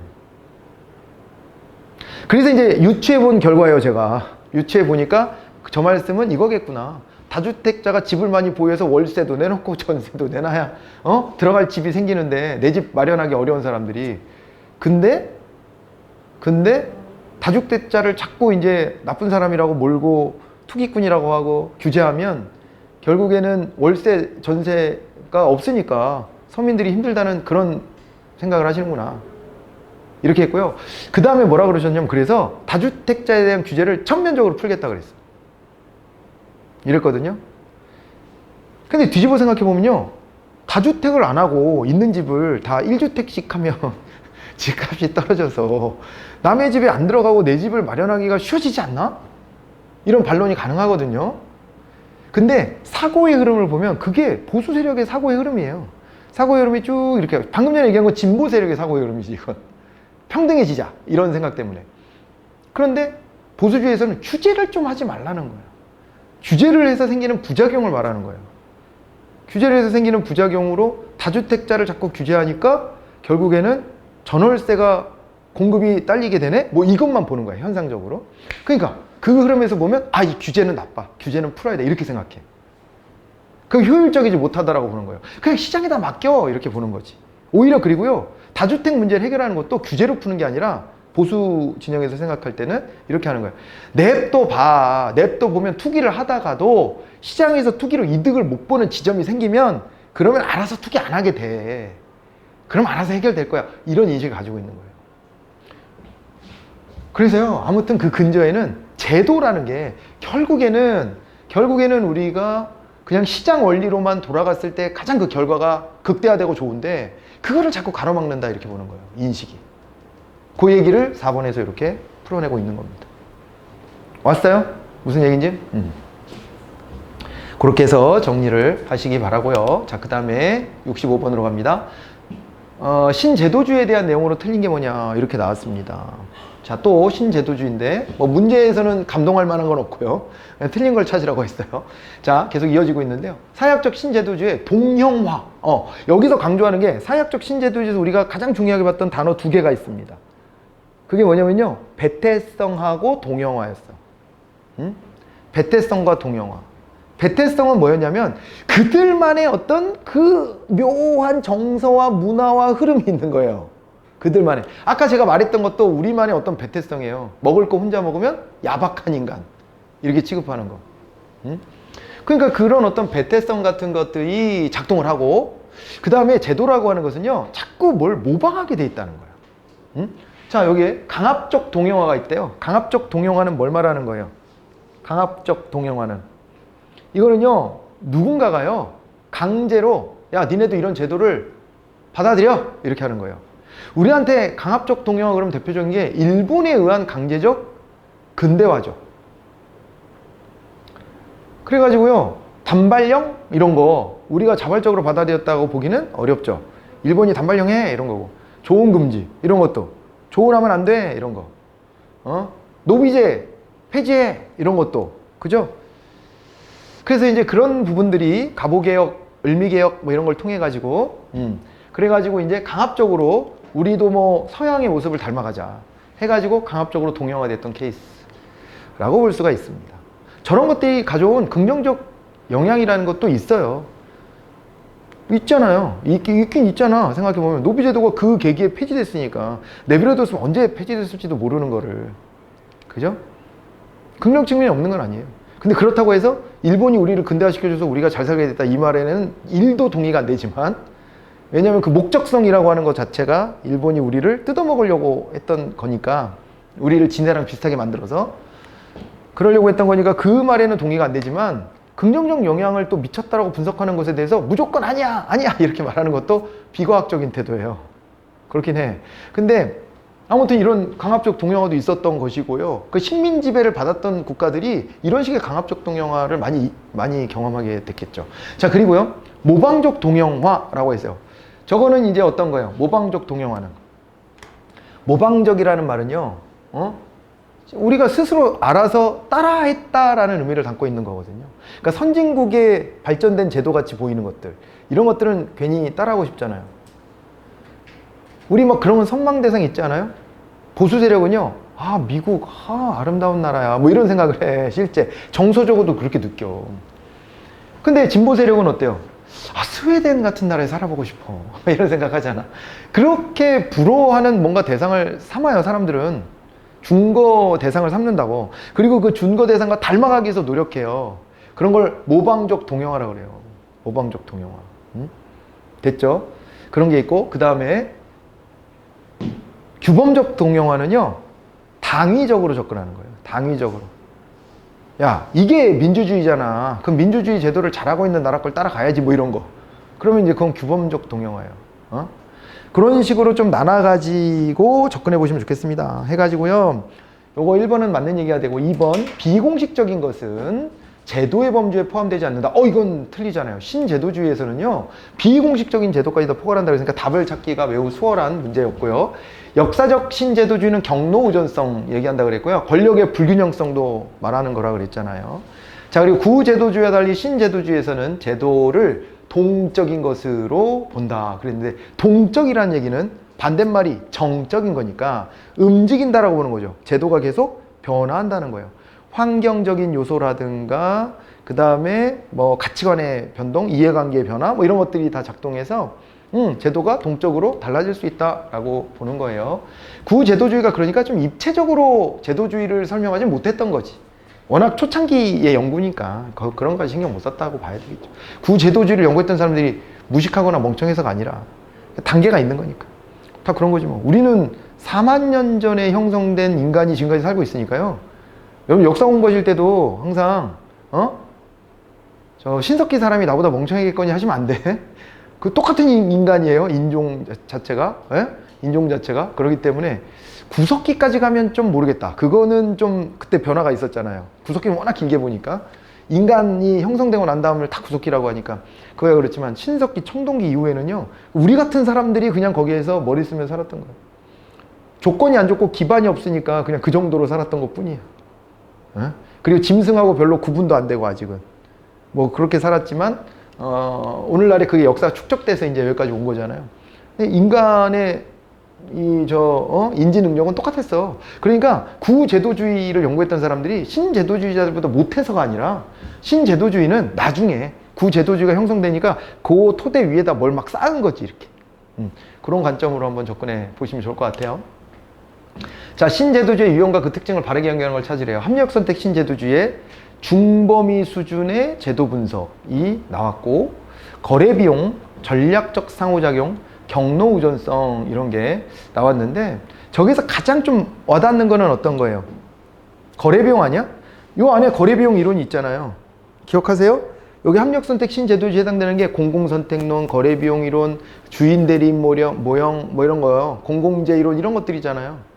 그래서 이제 유추해 본 결과예요. 제가 유추해 보니까 저 말씀은 이거겠구나. 다주택자가 집을 많이 보유해서 월세도 내놓고 전세도 내놔야 들어갈 집이 생기는데 내 집 마련하기 어려운 사람들이 근데 다주택자를 자꾸 이제 나쁜 사람이라고 몰고 투기꾼이라고 하고 규제하면 결국에는 월세 전세가 없으니까 서민들이 힘들다는 그런 생각을 하시는구나. 이렇게 했고요. 그 다음에 뭐라 그러셨냐면, 그래서 다주택자에 대한 규제를 전면적으로 풀겠다 그랬어요. 이랬거든요. 근데 뒤집어 생각해보면요, 다주택을 안 하고 있는 집을 다 1주택씩 하면 집값이 떨어져서 남의 집에 안 들어가고 내 집을 마련하기가 쉬워지지 않나? 이런 반론이 가능하거든요. 근데 사고의 흐름을 보면 그게 보수 세력의 사고의 흐름이에요. 사고의 흐름이 쭉 이렇게, 방금 전에 얘기한 건 진보 세력의 사고의 흐름이지, 이건. 평등해지자, 이런 생각 때문에. 그런데 보수주의에서는 규제를 좀 하지 말라는 거예요. 규제를 해서 생기는 부작용을 말하는 거예요. 규제를 해서 생기는 부작용으로 다주택자를 자꾸 규제하니까 결국에는 전월세가 공급이 딸리게 되네? 뭐 이것만 보는 거예요, 현상적으로. 그러니까 그 흐름에서 보면, 아, 이 규제는 나빠, 규제는 풀어야 돼, 이렇게 생각해. 그럼 효율적이지 못하다라고 보는 거예요. 그냥 시장에다 맡겨, 이렇게 보는 거지. 오히려, 그리고요, 다주택 문제를 해결하는 것도 규제로 푸는 게 아니라 보수 진영에서 생각할 때는 이렇게 하는 거예요. 냅둬 보면 투기를 하다가도 시장에서 투기로 이득을 못 보는 지점이 생기면 그러면 알아서 투기 안 하게 돼. 그럼 알아서 해결될 거야. 이런 인식을 가지고 있는 거예요. 그래서요, 아무튼 그 근저에는 제도라는 게 결국에는 우리가 그냥 시장 원리로만 돌아갔을 때 가장 그 결과가 극대화되고 좋은데, 그거를 자꾸 가로막는다, 이렇게 보는 거예요, 인식이. 그 얘기를 4번에서 이렇게 풀어내고 있는 겁니다. 왔어요? 무슨 얘기인지? 그렇게 해서 정리를 하시기 바라고요. 자, 그 다음에 65번으로 갑니다. 신제도주의에 대한 내용으로 틀린 게 뭐냐, 이렇게 나왔습니다. 자, 또 신제도주의인데 뭐 문제에서는 감동할 만한 건 없고요. 틀린 걸 찾으라고 했어요. 자, 계속 이어지고 있는데요. 사회학적 신제도주의의 동형화. 여기서 강조하는 게, 사회학적 신제도주의에서 우리가 가장 중요하게 봤던 단어 두 개가 있습니다. 그게 뭐냐면요, 배태성하고 동형화였어. 배태성과 동형화. 배태성은 뭐였냐면 그들만의 어떤 그 묘한 정서와 문화와 흐름이 있는 거예요. 그들만의. 아까 제가 말했던 것도 우리만의 어떤 배태성이에요. 먹을 거 혼자 먹으면 야박한 인간, 이렇게 취급하는 거. 그러니까 그런 어떤 배태성 같은 것들이 작동을 하고, 그 다음에 제도라고 하는 것은요, 자꾸 뭘 모방하게 돼 있다는 거예요. 자, 여기에 강압적 동형화가 있대요. 강압적 동형화는 뭘 말하는 거예요? 강압적 동형화는, 이거는요, 누군가가요, 강제로, 야, 니네도 이런 제도를 받아들여, 이렇게 하는 거예요. 우리한테 강압적 동형화, 그럼 대표적인 게 일본에 의한 강제적 근대화죠. 그래가지고요, 단발령 이런 거 우리가 자발적으로 받아들였다고 보기는 어렵죠. 일본이 단발령 해, 이런 거고, 조혼 금지 이런 것도, 조혼하면 안 돼, 이런 거, 노비제 폐지해, 이런 것도, 그죠? 그래서 이제 그런 부분들이 가보개혁, 을미개혁 뭐 이런 걸 통해 가지고, 그래가지고 이제 강압적으로 우리도 뭐 서양의 모습을 닮아가자 해가지고 강압적으로 동형화됐던 케이스라고 볼 수가 있습니다. 저런 것들이 가져온 긍정적 영향이라는 것도 있어요. 있잖아요. 있긴 있잖아. 생각해보면 노비제도가 그 계기에 폐지됐으니까, 내버려뒀으면 언제 폐지됐을지도 모르는 거를, 그죠? 긍정 측면이 없는 건 아니에요. 근데 그렇다고 해서 일본이 우리를 근대화시켜줘서 우리가 잘 살게 됐다, 이 말에는 1도 동의가 안 되지만, 왜냐하면 그 목적성이라고 하는 것 자체가 일본이 우리를 뜯어먹으려고 했던 거니까, 우리를 지네랑 비슷하게 만들어서 그러려고 했던 거니까 그 말에는 동의가 안 되지만, 긍정적 영향을 또 미쳤다라고 분석하는 것에 대해서 무조건 아니야 이렇게 말하는 것도 비과학적인 태도예요. 그렇긴 해. 근데 아무튼 이런 강압적 동형화도 있었던 것이고요. 그 식민 지배를 받았던 국가들이 이런 식의 강압적 동형화를 많이 경험하게 됐겠죠. 자, 그리고요, 모방적 동형화라고 했어요. 저거는 이제 어떤 거예요? 모방적 동형화는, 모방적이라는 말은요, 우리가 스스로 알아서 따라했다라는 의미를 담고 있는 거거든요. 그러니까 선진국의 발전된 제도 같이 보이는 것들, 이런 것들은 괜히 따라하고 싶잖아요. 우리 막 그런 선망 대상 있지 않아요? 보수 세력은요, 아, 미국, 아름다운 나라야, 뭐 이런 생각을 해. 실제 정서적으로도 그렇게 느껴. 근데 진보 세력은 어때요? 아, 스웨덴 같은 나라에 살아보고 싶어, 이런 생각하잖아. 그렇게 부러워하는 뭔가 대상을 삼아요, 사람들은. 준거 대상을 삼는다고. 그리고 그 준거 대상과 닮아가기 위해서 노력해요. 그런 걸 모방적 동형화라고 그래요. 모방적 동형화. 됐죠? 그런 게 있고, 그 다음에 규범적 동영화는요, 당위적으로 접근하는 거예요. 당위적으로. 야, 이게 민주주의잖아. 그럼 민주주의 제도를 잘하고 있는 나라 걸 따라가야지, 뭐 이런 거. 그러면 이제 그건 규범적 동영화예요. 그런 식으로 좀 나눠가지고 접근해 보시면 좋겠습니다. 해가지고요, 요거 1번은 맞는 얘기가 되고, 2번, 비공식적인 것은 제도의 범주에 포함되지 않는다. 이건 틀리잖아요. 신제도주의에서는요, 비공식적인 제도까지 다 포괄한다고 했으니까 답을 찾기가 매우 수월한 문제였고요. 역사적 신제도주의는 경로우전성 얘기한다 그랬고요. 권력의 불균형성도 말하는 거라 그랬잖아요. 자, 그리고 구제도주의와 달리 신제도주의에서는 제도를 동적인 것으로 본다 그랬는데, 동적이라는 얘기는 반대말이 정적인 거니까 움직인다라고 보는 거죠. 제도가 계속 변화한다는 거예요. 환경적인 요소라든가 그 다음에 뭐 가치관의 변동, 이해관계의 변화, 뭐 이런 것들이 다 작동해서 제도가 동적으로 달라질 수 있다라고 보는 거예요. 구제도주의가 그러니까 좀 입체적으로 제도주의를 설명하지 못했던 거지. 워낙 초창기의 연구니까 그런 거 신경 못 썼다고 봐야 되겠죠. 구제도주의를 연구했던 사람들이 무식하거나 멍청해서가 아니라 단계가 있는 거니까. 다 그런 거지 뭐. 우리는 4만 년 전에 형성된 인간이 지금까지 살고 있으니까요. 여러분 역사 공부하실 때도 항상 저 신석기 사람이 나보다 멍청하겠거니 하시면 안 돼. 그 똑같은 인간이에요. 인종 자체가. 예? 인종 자체가. 그렇기 때문에 구석기까지 가면 좀 모르겠다. 그거는 좀 그때 변화가 있었잖아요. 구석기는 워낙 길게 보니까. 인간이 형성되고 난 다음을 다 구석기라고 하니까 그거야 그렇지만 신석기, 청동기 이후에는요, 우리 같은 사람들이 그냥 거기에서 머리 쓰면 살았던 거예요. 조건이 안 좋고 기반이 없으니까 그냥 그 정도로 살았던 것 뿐이에요. 그리고 짐승하고 별로 구분도 안 되고 아직은 뭐 그렇게 살았지만 오늘날에 그게 역사가 축적돼서 이제 여기까지 온 거잖아요. 인간의 인지 능력은 똑같았어. 그러니까 구제도주의를 연구했던 사람들이 신제도주의자들보다 못해서가 아니라 신제도주의는 나중에 구제도주의가 형성되니까 그 토대 위에다 뭘 막 쌓은 거지 이렇게. 그런 관점으로 한번 접근해 보시면 좋을 것 같아요. 자, 신제도주의 유형과 그 특징을 바르게 연결하는 걸 찾으래요. 합리적선택 신제도주의의 중범위 수준의 제도 분석이 나왔고, 거래비용, 전략적 상호작용, 경로우전성 이런 게 나왔는데, 저기서 가장 좀 와닿는 거는 어떤 거예요? 거래비용 아니야? 요 안에 거래비용 이론이 있잖아요. 기억하세요? 여기 합리적선택 신제도주의에 해당되는 게 공공선택론, 거래비용 이론, 주인대리인 모형 뭐 이런 거요. 공공재 이론 이런 것들이잖아요.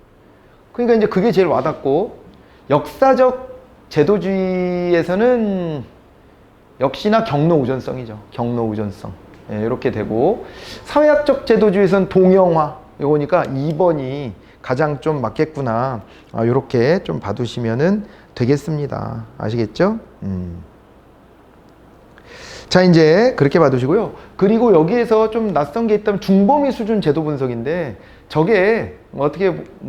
그러니까 이제 그게 제일 와닿고, 역사적 제도주의에서는 역시나 경로우전성이죠. 경로우전성. 예, 이렇게 되고, 사회학적 제도주의에서는 동형화. 이거니까 2번이 가장 좀 맞겠구나. 이렇게 좀 봐두시면은 되겠습니다. 아시겠죠? 자, 이제 그렇게 봐두시고요. 그리고 여기에서 좀 낯선 게 있다면 중범위 수준 제도 분석인데, 저게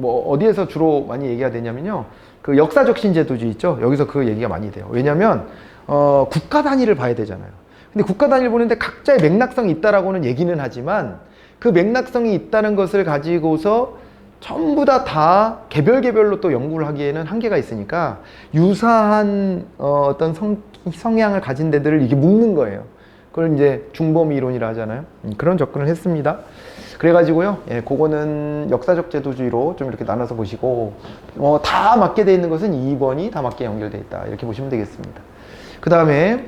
어디에서 주로 많이 얘기가 되냐면요, 그 역사적 신제도주의 있죠. 여기서 그 얘기가 많이 돼요. 왜냐면 국가 단위를 봐야 되잖아요. 근데 국가 단위를 보는데 각자의 맥락성이 있다라고는 얘기는 하지만, 그 맥락성이 있다는 것을 가지고서 전부 다 개별로 또 연구를 하기에는 한계가 있으니까 유사한 어떤 성향을 가진 데들을 이게 묶는 거예요. 그걸 이제 중범위 이론이라 하잖아요. 그런 접근을 했습니다. 그래가지고요, 예, 그거는 역사적 제도주의로 좀 이렇게 나눠서 보시고, 다 맞게 돼 있는 것은 2번이 다 맞게 연결돼 있다. 이렇게 보시면 되겠습니다. 그 다음에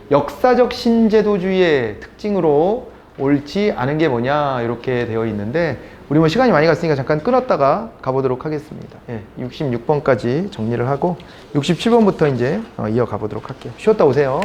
역사적 신제도주의의 특징으로 옳지 않은 게 뭐냐 이렇게 되어 있는데, 우리 뭐 시간이 많이 갔으니까 잠깐 끊었다가 가보도록 하겠습니다. 예, 66번까지 정리를 하고 67번부터 이제 이어가 보도록 할게요. 쉬었다 오세요.